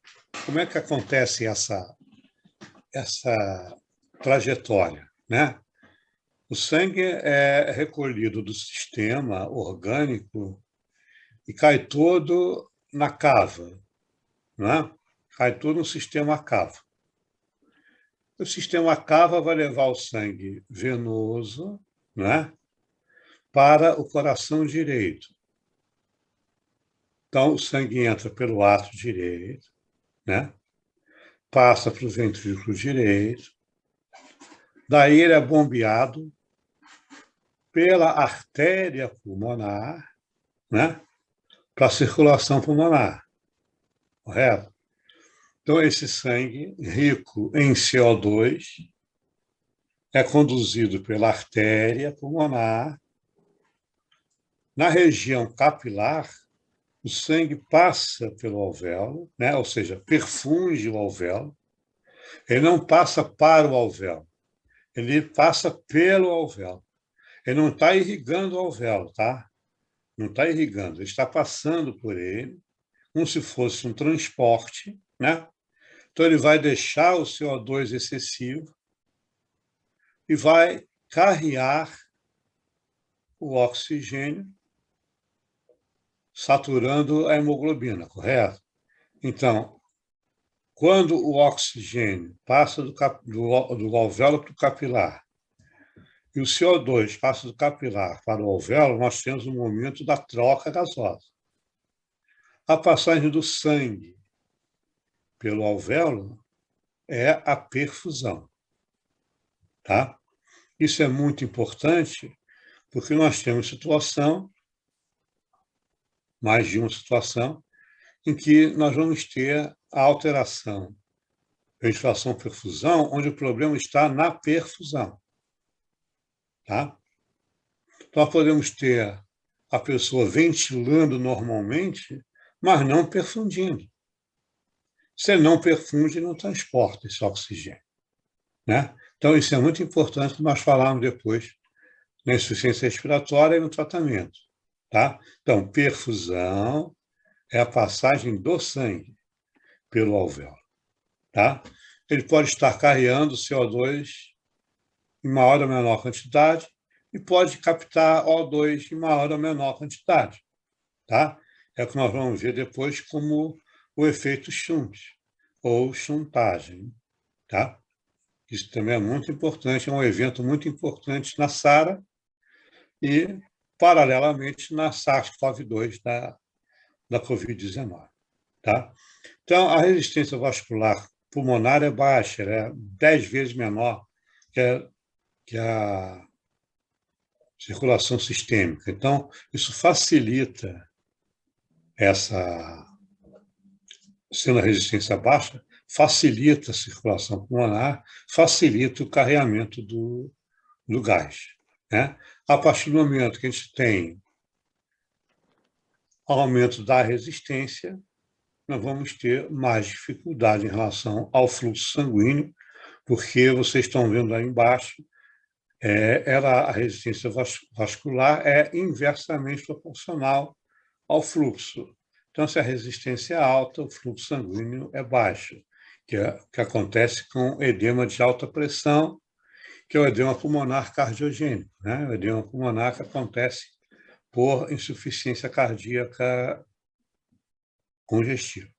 como é que acontece essa trajetória? Né? O sangue é recolhido do sistema orgânico e cai todo na cava, né? Cai todo no sistema cava. O sistema cava vai levar o sangue venoso, né, para o coração direito. Então, o sangue entra pelo átrio direito, né, passa para o ventrículo direito, daí ele é bombeado pela artéria pulmonar, né, para a circulação pulmonar, correto? Então, esse sangue rico em CO2 é conduzido pela artéria pulmonar. Na região capilar, o sangue passa pelo alvéolo, né? Ou seja, perfunde o alvéolo. Ele não passa para o alvéolo, ele passa pelo alvéolo. Ele não está irrigando o alvéolo, tá? Não está irrigando, ele está passando por ele, como se fosse um transporte, né? Então, ele vai deixar o CO2 excessivo e vai carrear o oxigênio, saturando a hemoglobina, correto? Então, quando o oxigênio passa do alvéolo para o capilar e o CO2 passa do capilar para o alvéolo, nós temos um momento da troca gasosa. A passagem do sangue pelo alvéolo é a perfusão. Tá? Isso é muito importante, porque nós temos mais de uma situação, em que nós vamos ter a alteração ventilação-perfusão, onde o problema está na perfusão. Tá? Então, nós podemos ter a pessoa ventilando normalmente, mas não perfundindo. Se ele não perfunde, não transporta esse oxigênio. Né? Então, isso é muito importante, nós falarmos depois na insuficiência respiratória e no tratamento. Tá? Então, perfusão é a passagem do sangue pelo alvéolo. Tá? Ele pode estar carregando CO2 em maior ou menor quantidade e pode captar O2 em maior ou menor quantidade. Tá? É o que nós vamos ver depois como o efeito Shunt, ou chuntagem. Tá? Isso também é muito importante, é um evento muito importante na SARA e, paralelamente, na SARS-CoV-2 da Covid-19. Tá? Então, a resistência vascular pulmonar é baixa, é 10 vezes menor que a circulação sistêmica. Então, isso facilita sendo a resistência baixa, facilita a circulação pulmonar, facilita o carregamento do gás. Né? A partir do momento que a gente tem aumento da resistência, nós vamos ter mais dificuldade em relação ao fluxo sanguíneo, porque vocês estão vendo aí embaixo, a resistência vascular é inversamente proporcional ao fluxo. Então, se a resistência é alta, o fluxo sanguíneo é baixo, que acontece com edema de alta pressão, que é o edema pulmonar cardiogênico. Né? O edema pulmonar que acontece por insuficiência cardíaca congestiva.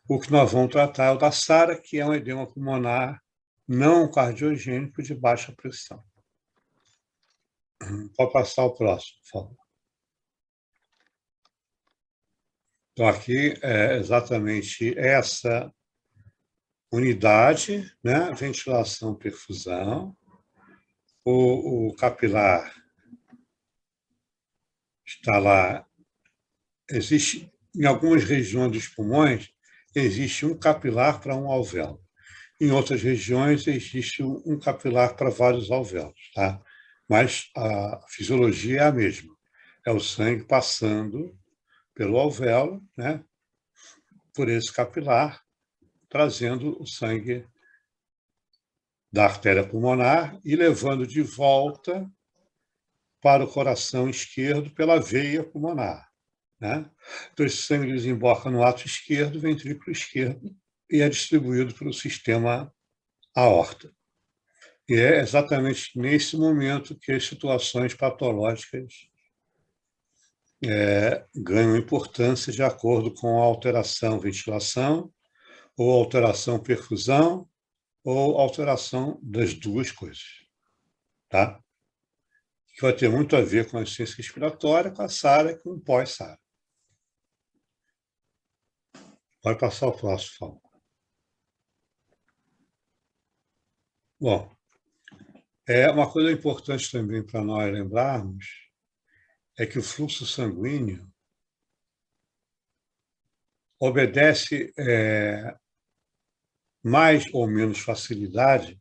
O que nós vamos tratar é o da SARA, que é um edema pulmonar não cardiogênico de baixa pressão. Pode passar o próximo, por favor. Então, aqui é exatamente essa unidade, né? Ventilação, perfusão. O capilar está lá. Existe, em algumas regiões dos pulmões, existe um capilar para um alvéolo. Em outras regiões, existe um capilar para vários alvéolos. Tá? Mas a fisiologia é a mesma. É o sangue passando pelo alvéolo, né? Por esse capilar, trazendo o sangue da artéria pulmonar e levando de volta para o coração esquerdo pela veia pulmonar. Né? Então, esse sangue desemboca no ato esquerdo, ventrículo esquerdo, e é distribuído pelo sistema aorta. E é exatamente nesse momento que as situações patológicas ganham importância de acordo com a alteração ventilação, ou alteração perfusão, ou alteração das duas coisas. Tá? Que vai ter muito a ver com a insuficiência respiratória, com a SARA e com o pós-SARA. Pode passar o próximo, por favor. Bom, uma coisa importante também para nós lembrarmos é que o fluxo sanguíneo obedece mais ou menos facilidade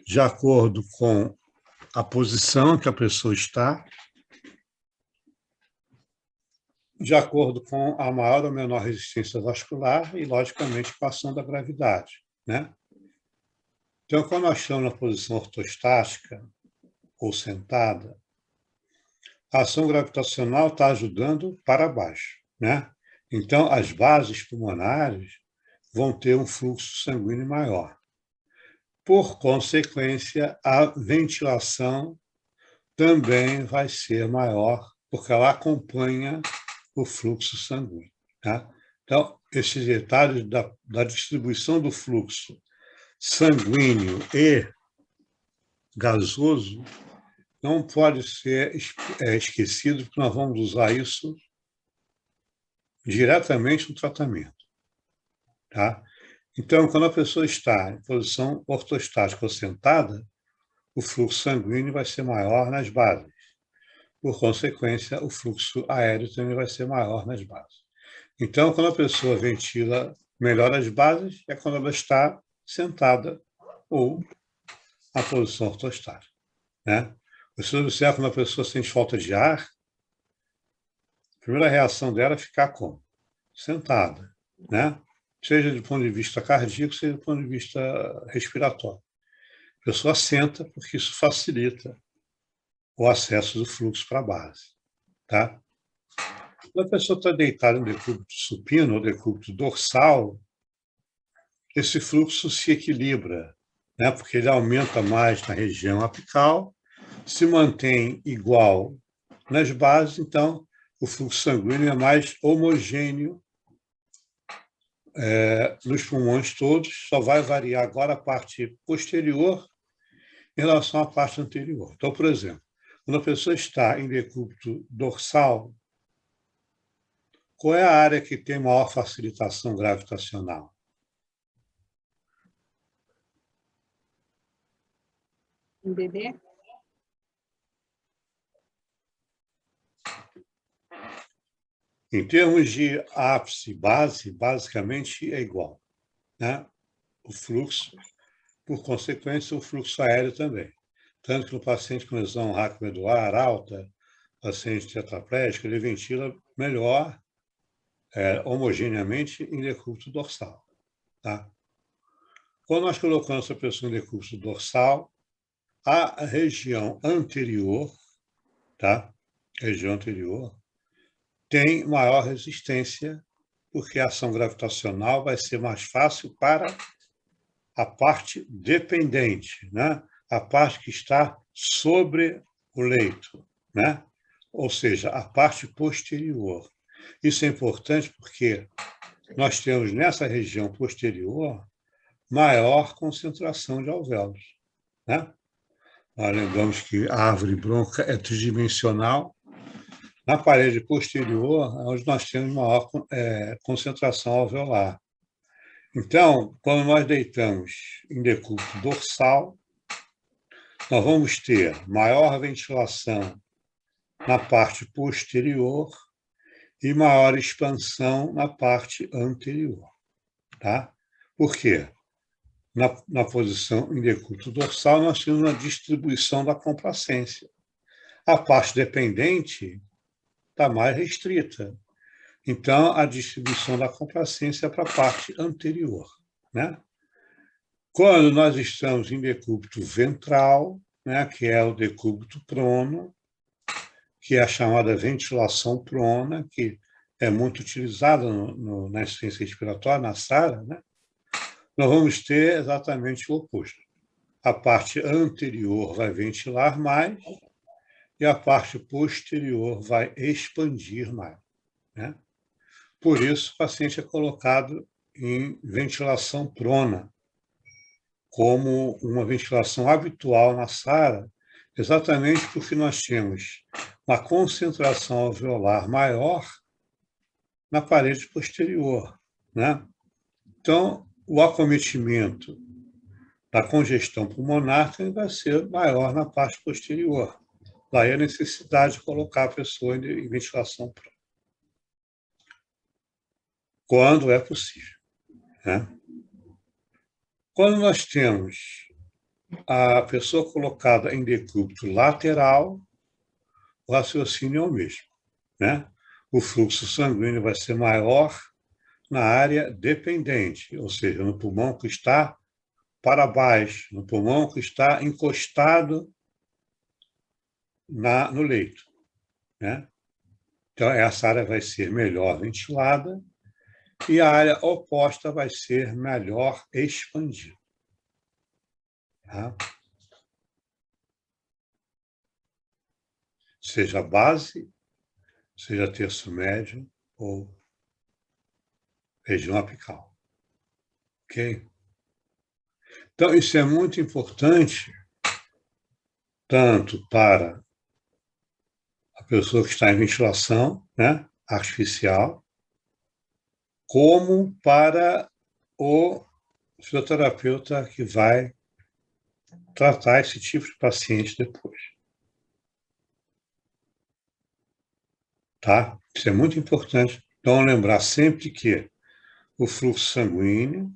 de acordo com a posição que a pessoa está de acordo com a maior ou menor resistência vascular e, logicamente, com a ação da gravidade, né? Então, quando nós estamos na posição ortostática ou sentada, a ação gravitacional está ajudando para baixo, né? Então, as bases pulmonares vão ter um fluxo sanguíneo maior. Por consequência, a ventilação também vai ser maior, porque ela acompanha o fluxo sanguíneo, tá? Então, esses detalhes da distribuição do fluxo sanguíneo e gasoso não pode ser esquecido, porque nós vamos usar isso diretamente no tratamento, tá? Então, quando a pessoa está em posição ortostática ou sentada, o fluxo sanguíneo vai ser maior nas bases. Por consequência, o fluxo aéreo também vai ser maior nas bases. Então, quando a pessoa ventila melhor as bases, é quando ela está sentada ou na posição ortostática, né? Você observa quando a pessoa sente falta de ar, a primeira reação dela é ficar como? Sentada, né? Seja do ponto de vista cardíaco, seja do ponto de vista respiratório. A pessoa senta porque isso facilita o acesso do fluxo para a base, tá? Quando a pessoa está deitada no decúbito supino ou decúbito dorsal, esse fluxo se equilibra, né? Porque ele aumenta mais na região apical, se mantém igual nas bases, então o fluxo sanguíneo é mais homogêneo nos pulmões todos, só vai variar agora a parte posterior em relação à parte anterior. Então, por exemplo, quando a pessoa está em decúbito dorsal, qual é a área que tem maior facilitação gravitacional? Bebê? Em termos de ápice, base, basicamente é igual, né? O fluxo, por consequência, o fluxo aéreo também. Tanto que no paciente com lesão raquimedular alta, paciente tetraplégico, ele ventila melhor, homogeneamente, em decúbito dorsal, tá? Quando nós colocamos essa pessoa em decúbito dorsal, a região anterior, tá? A região anterior tem maior resistência, porque a ação gravitacional vai ser mais fácil para a parte dependente, né? A parte que está sobre o leito, né? Ou seja, a parte posterior. Isso é importante porque nós temos nessa região posterior maior concentração de alvéolos, né? Nós lembramos que a árvore bronca é tridimensional. Na parede posterior é onde nós temos maior concentração alveolar. Então, quando nós deitamos em decúbito dorsal, nós vamos ter maior ventilação na parte posterior e maior expansão na parte anterior, tá? Por quê? Na posição em decúbito dorsal, nós temos uma distribuição da complacência. A parte dependente está mais restrita. Então, a distribuição da complacência é para a parte anterior, né? Quando nós estamos em decúbito ventral, né, que é o decúbito prono, que é a chamada ventilação prona, que é muito utilizada na insuficiência respiratória, na SARA, né? Nós vamos ter exatamente o oposto. A parte anterior vai ventilar mais e a parte posterior vai expandir mais, né? Por isso, o paciente é colocado em ventilação prona, como uma ventilação habitual na SARA, exatamente porque nós temos uma concentração alveolar maior na parede posterior, né? Então, o acometimento da congestão pulmonar também vai ser maior na parte posterior. Daí a necessidade de colocar a pessoa em ventilação prona, quando é possível, né? Quando nós temos a pessoa colocada em decúbito lateral, o raciocínio é o mesmo, né? o fluxo sanguíneo vai ser maior na área dependente, ou seja, no pulmão que está para baixo, no pulmão que está encostado no leito, né? Então, essa área vai ser melhor ventilada e a área oposta vai ser melhor expandida. Tá? Seja base, seja terço médio ou região apical. Ok? Então, isso é muito importante, tanto para a pessoa que está em ventilação, né, artificial, como para o fisioterapeuta que vai tratar esse tipo de paciente depois. Tá? Isso é muito importante. Então, lembrar sempre que o fluxo sanguíneo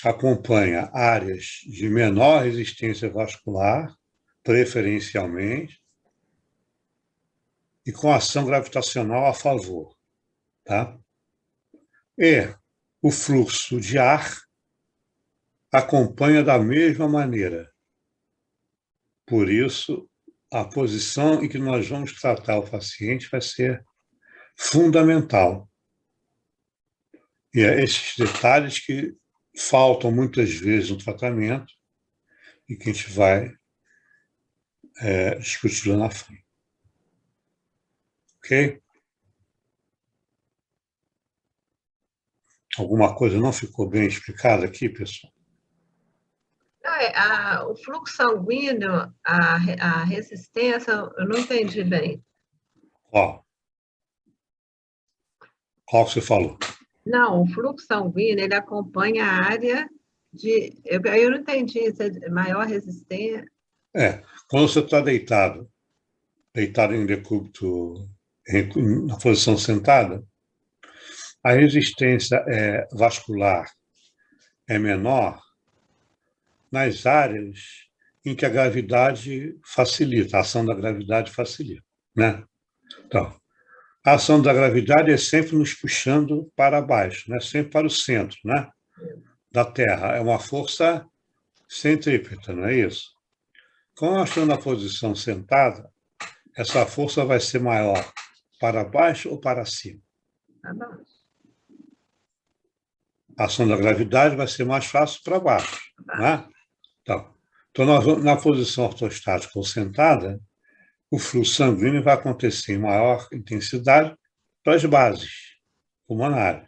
acompanha áreas de menor resistência vascular, preferencialmente, e com ação gravitacional a favor. Tá? E o fluxo de ar acompanha da mesma maneira. Por isso, a posição em que nós vamos tratar o paciente vai ser fundamental. E é esses detalhes que faltam muitas vezes no tratamento e que a gente vai discutir lá na frente. Ok? Alguma coisa não ficou bem explicada aqui, pessoal? O fluxo sanguíneo, a resistência, eu não entendi bem. Qual que você falou? Não, o fluxo sanguíneo, ele acompanha a área de... Eu não entendi, se é maior resistência... Quando você está deitado em decúbito, na posição sentada, a resistência vascular é menor nas áreas em que a gravidade facilita, a ação da gravidade facilita, né? Então, a ação da gravidade é sempre nos puxando para baixo, né? Sempre para o centro, né? Da Terra. É uma força centrípeta, não é isso? Quando nós estamos na posição sentada, essa força vai ser maior para baixo ou para cima? Para baixo. A ação da gravidade vai ser mais fácil para baixo, né? Então, nós vamos, na posição ortostática ou sentada, o fluxo sanguíneo vai acontecer em maior intensidade para as bases pulmonares.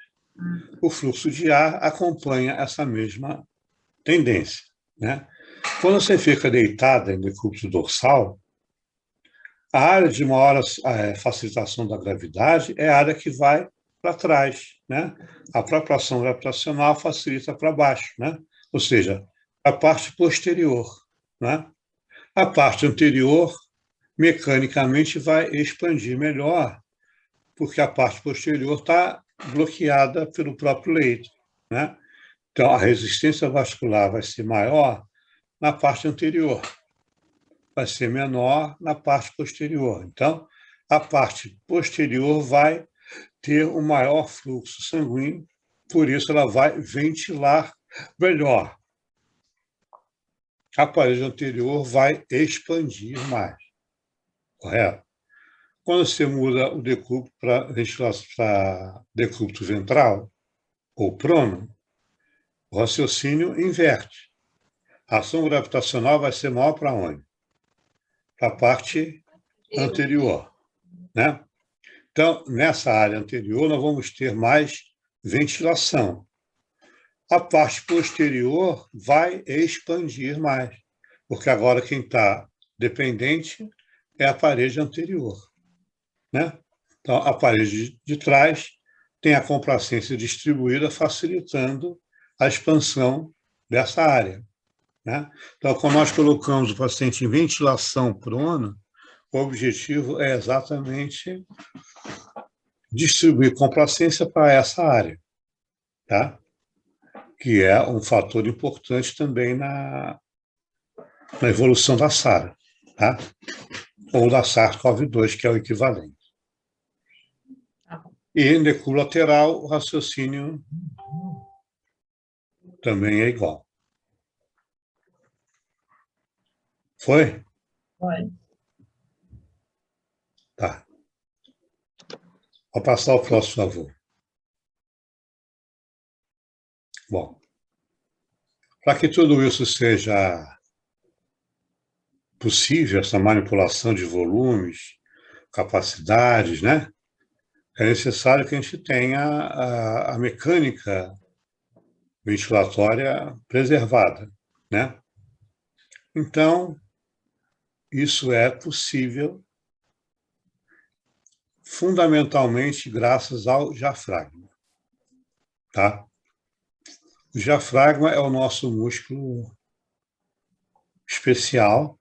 O fluxo de ar acompanha essa mesma tendência, né? Quando você fica deitada em decúbito dorsal, a área de maior facilitação da gravidade é a área que vai para trás, né? A própria ação gravitacional facilita para baixo, né? Ou seja, a parte posterior, né? A parte anterior, mecanicamente, vai expandir melhor, porque a parte posterior está bloqueada pelo próprio leito, né? Então, a resistência vascular vai ser maior na parte anterior, vai ser menor na parte posterior. Então, a parte posterior vai ter um maior fluxo sanguíneo, por isso ela vai ventilar melhor. A parede anterior vai expandir mais. Correto? Quando você muda o decúbito para decúbito ventral ou prono, o raciocínio inverte. A ação gravitacional vai ser maior para onde? Para a parte anterior, né? Então, nessa área anterior, nós vamos ter mais ventilação. A parte posterior vai expandir mais, porque agora quem está dependente é a parede anterior, né? Então, a parede de trás tem a complacência distribuída, facilitando a expansão dessa área, né? Então, quando nós colocamos o paciente em ventilação prona, o objetivo é exatamente distribuir complacência para essa área, tá? Que é um fator importante também na evolução da SARA, tá? Ou da SARS-CoV-2, que é o equivalente. E em decúbito lateral, o raciocínio também é igual. Foi? Foi. Tá. Vou passar o próximo, por favor. Bom, para que tudo isso seja possível, essa manipulação de volumes, capacidades, né? É necessário que a gente tenha a mecânica ventilatória preservada, né? Então, isso é possível fundamentalmente graças ao diafragma, tá? O diafragma é o nosso músculo especial,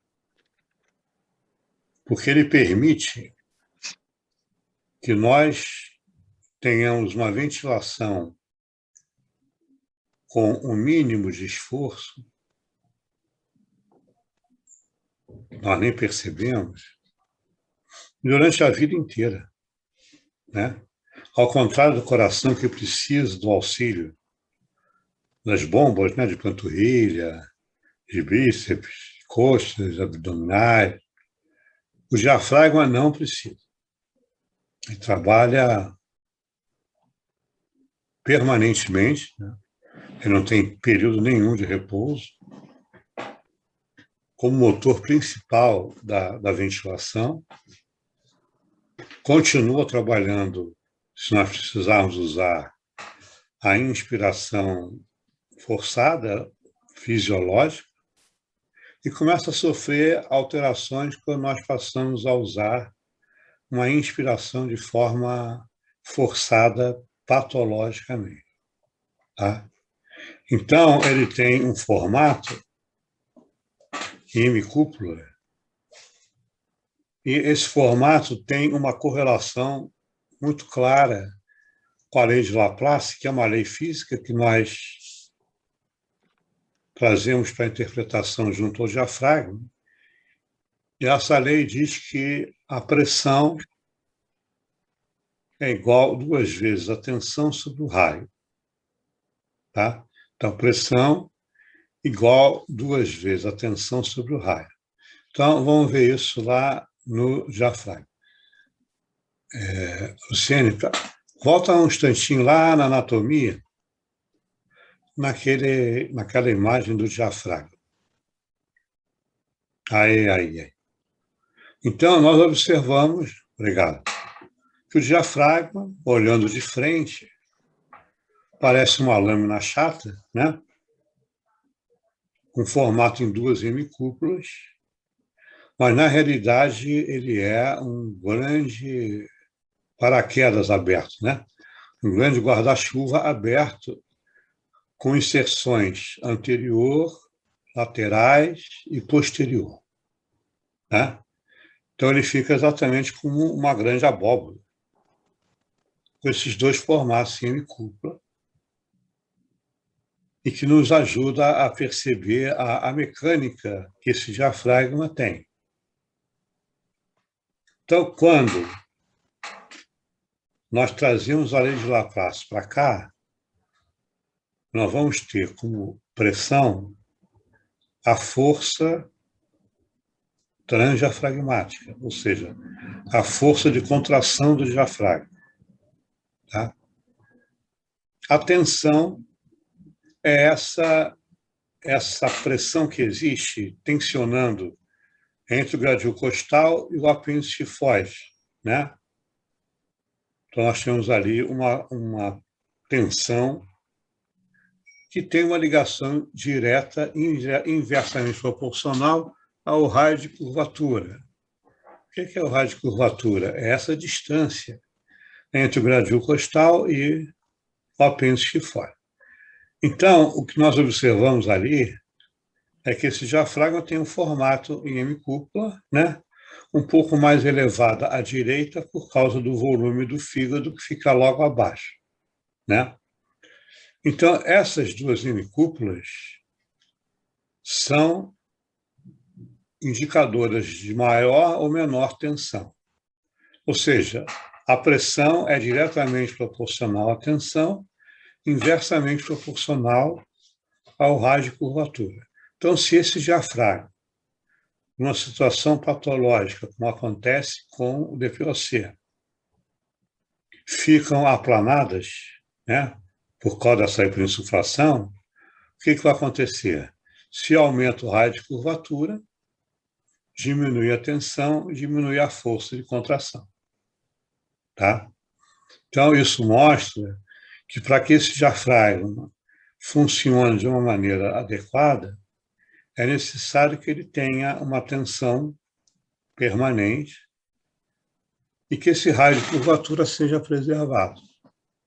porque ele permite que nós tenhamos uma ventilação com o mínimo de esforço, nós nem percebemos, durante a vida inteira, né? Ao contrário do coração que precisa do auxílio das bombas, né, de panturrilha, de bíceps, coxas, abdominais, o diafragma não precisa. Ele trabalha permanentemente, né? Ele não tem período nenhum de repouso, como motor principal da ventilação, continua trabalhando, se nós precisarmos usar a inspiração forçada, fisiológica, e começa a sofrer alterações quando nós passamos a usar uma inspiração de forma forçada patologicamente. Tá? Então, ele tem um formato hemicúpula, e esse formato tem uma correlação muito clara com a lei de Laplace, que é uma lei física que nós trazemos para a interpretação junto ao diafragma. E essa lei diz que a pressão é igual 2 vezes a tensão sobre o raio. Tá? Então, pressão igual 2 vezes a tensão sobre o raio. Então, vamos ver isso lá no diafragma. Luciene, volta um instantinho lá na anatomia, naquela imagem do diafragma. Aí. Então, nós observamos, obrigado, que o diafragma, olhando de frente, parece uma lâmina chata, né? Com formato em 2 hemicúpulas, mas, na realidade, ele é um grande paraquedas aberto, né? Um grande guarda-chuva aberto, com inserções anterior, laterais e posterior. Né? Então, ele fica exatamente como uma grande abóbora, com esses 2 formatos em hemicúpula, e que nos ajuda a perceber a mecânica que esse diafragma tem. Então, quando nós trazemos a lei de Laplace para cá, nós vamos ter como pressão a força transdiafragmática, ou seja, a força de contração do diafragma. Tá? A tensão é essa pressão que existe tensionando entre o gradil costal e o apêndice tifoide, né? Então, nós temos ali uma tensão que tem uma ligação direta, inversamente proporcional ao raio de curvatura. O que é o raio de curvatura? É essa distância entre o gradil costal e o apêndice tifoide. Então, o que nós observamos ali é que esse diafragma tem um formato em hemicúpula, né? Um pouco mais elevada à direita por causa do volume do fígado que fica logo abaixo, né? Então, essas 2 hemicúpulas são indicadoras de maior ou menor tensão. Ou seja, A pressão é diretamente proporcional à tensão, inversamente proporcional ao raio de curvatura. Então, se esse diafragma, numa situação patológica, como acontece com o DPOC, ficam aplanadas, né, por causa dessa hiperinsuflação, o que vai acontecer? Se aumenta o raio de curvatura, diminui a tensão e diminui a força de contração. Tá? Então, isso mostra que para que esse diafragma funcione de uma maneira adequada, é necessário que ele tenha uma tensão permanente e que esse raio de curvatura seja preservado.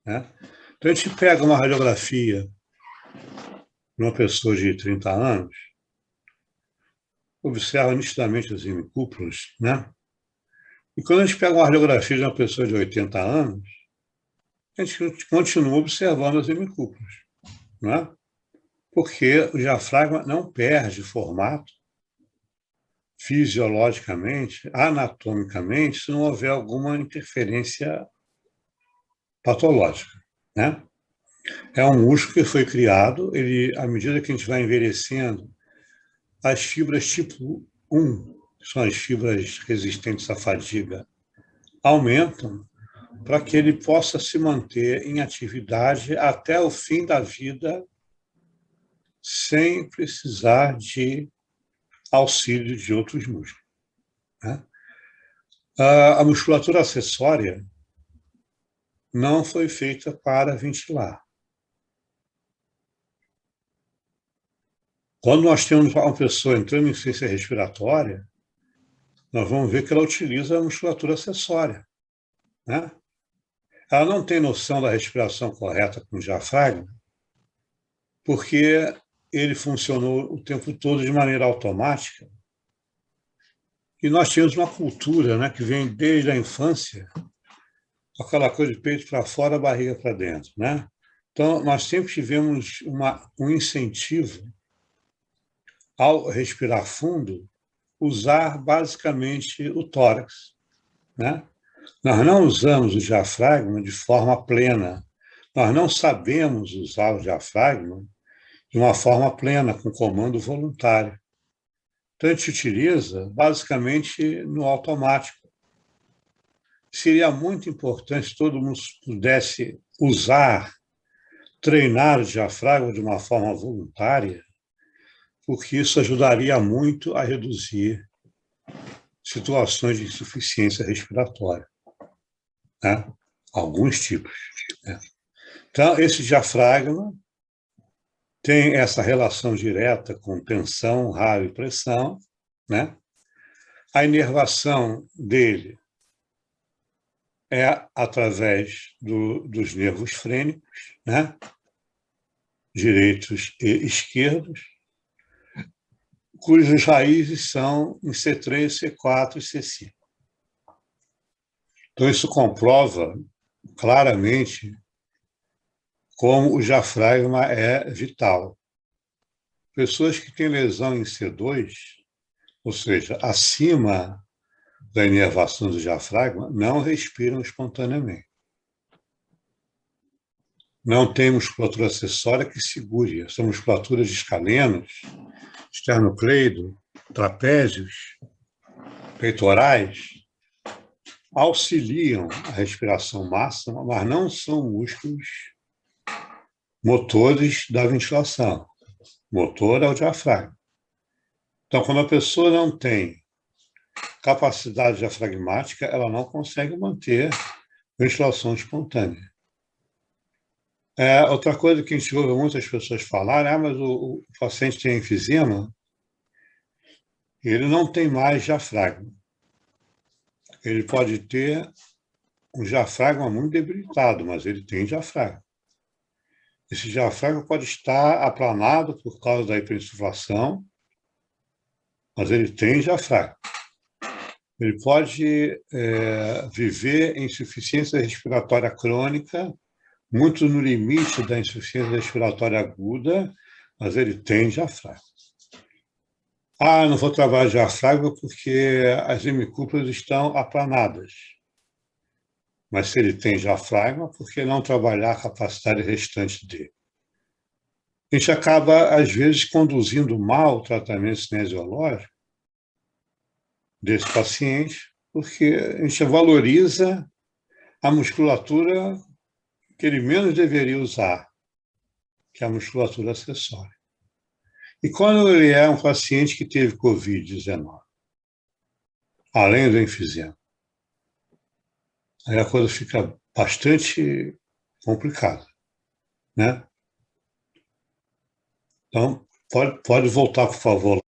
Né? Então, a gente pega uma radiografia de uma pessoa de 30 anos, observa nitidamente as hemicúpulas, né? E quando a gente pega uma radiografia de uma pessoa de 80 anos, a gente continua observando as hemicúpulas, né? Porque o diafragma não perde formato fisiologicamente, anatomicamente, se não houver alguma interferência patológica, né? É um músculo que foi criado, ele, à medida que a gente vai envelhecendo, as fibras tipo 1, que são as fibras resistentes à fadiga, aumentam para que ele possa se manter em atividade até o fim da vida, sem precisar de auxílio de outros músculos. Né? A musculatura acessória não foi feita para ventilar. Quando nós temos uma pessoa entrando em insuficiência respiratória, nós vamos ver que ela utiliza a musculatura acessória. Né? Ela não tem noção da respiração correta com o diafragma, porque ele funcionou o tempo todo de maneira automática. E nós tínhamos uma cultura, né, que vem desde a infância, aquela coisa de peito para fora, barriga para dentro. Né? Então, nós sempre tivemos um incentivo ao respirar fundo, usar basicamente o tórax. Né? Nós não usamos o diafragma de forma plena. Nós não sabemos usar o diafragma de uma forma plena, com comando voluntário. Então, a gente utiliza basicamente no automático. Seria muito importante se todo mundo pudesse usar, treinar o diafragma de uma forma voluntária, porque isso ajudaria muito a reduzir situações de insuficiência respiratória. Né? Alguns tipos. Né? Então, esse diafragma tem essa relação direta com tensão, raio e pressão. Né? A inervação dele é através dos nervos frênicos, né? Direitos e esquerdos, cujas raízes são em C3, C4 e C5. Então, isso comprova claramente como o diafragma é vital. Pessoas que têm lesão em C2, ou seja, acima da inervação do diafragma, não respiram espontaneamente. Não tem musculatura acessória que segure. Essa musculatura de escalenos, esternocleido, trapézios, peitorais, auxiliam a respiração máxima, mas não são músculos motores da ventilação. Motor é o diafragma. Então, quando a pessoa não tem capacidade diafragmática, ela não consegue manter ventilação espontânea. Outra coisa que a gente ouve muitas pessoas falarem, mas o paciente tem enfisema, ele não tem mais diafragma. Ele pode ter um diafragma muito debilitado, mas ele tem diafragma. Esse diafragma pode estar aplanado por causa da hiperinsuflação, mas ele tem diafragma. Ele pode viver em insuficiência respiratória crônica, muito no limite da insuficiência respiratória aguda, mas ele tem diafragma. Não vou trabalhar diafragma porque as hemicúpulas estão aplanadas. Mas se ele tem diafragma, por que não trabalhar a capacidade restante dele? A gente acaba, às vezes, conduzindo mal o tratamento cinesiológico desse paciente, porque a gente valoriza a musculatura que ele menos deveria usar, que é a musculatura acessória. E quando ele é um paciente que teve Covid-19, além do enfisema, aí a coisa fica bastante complicada, né? Então, pode voltar, por favor.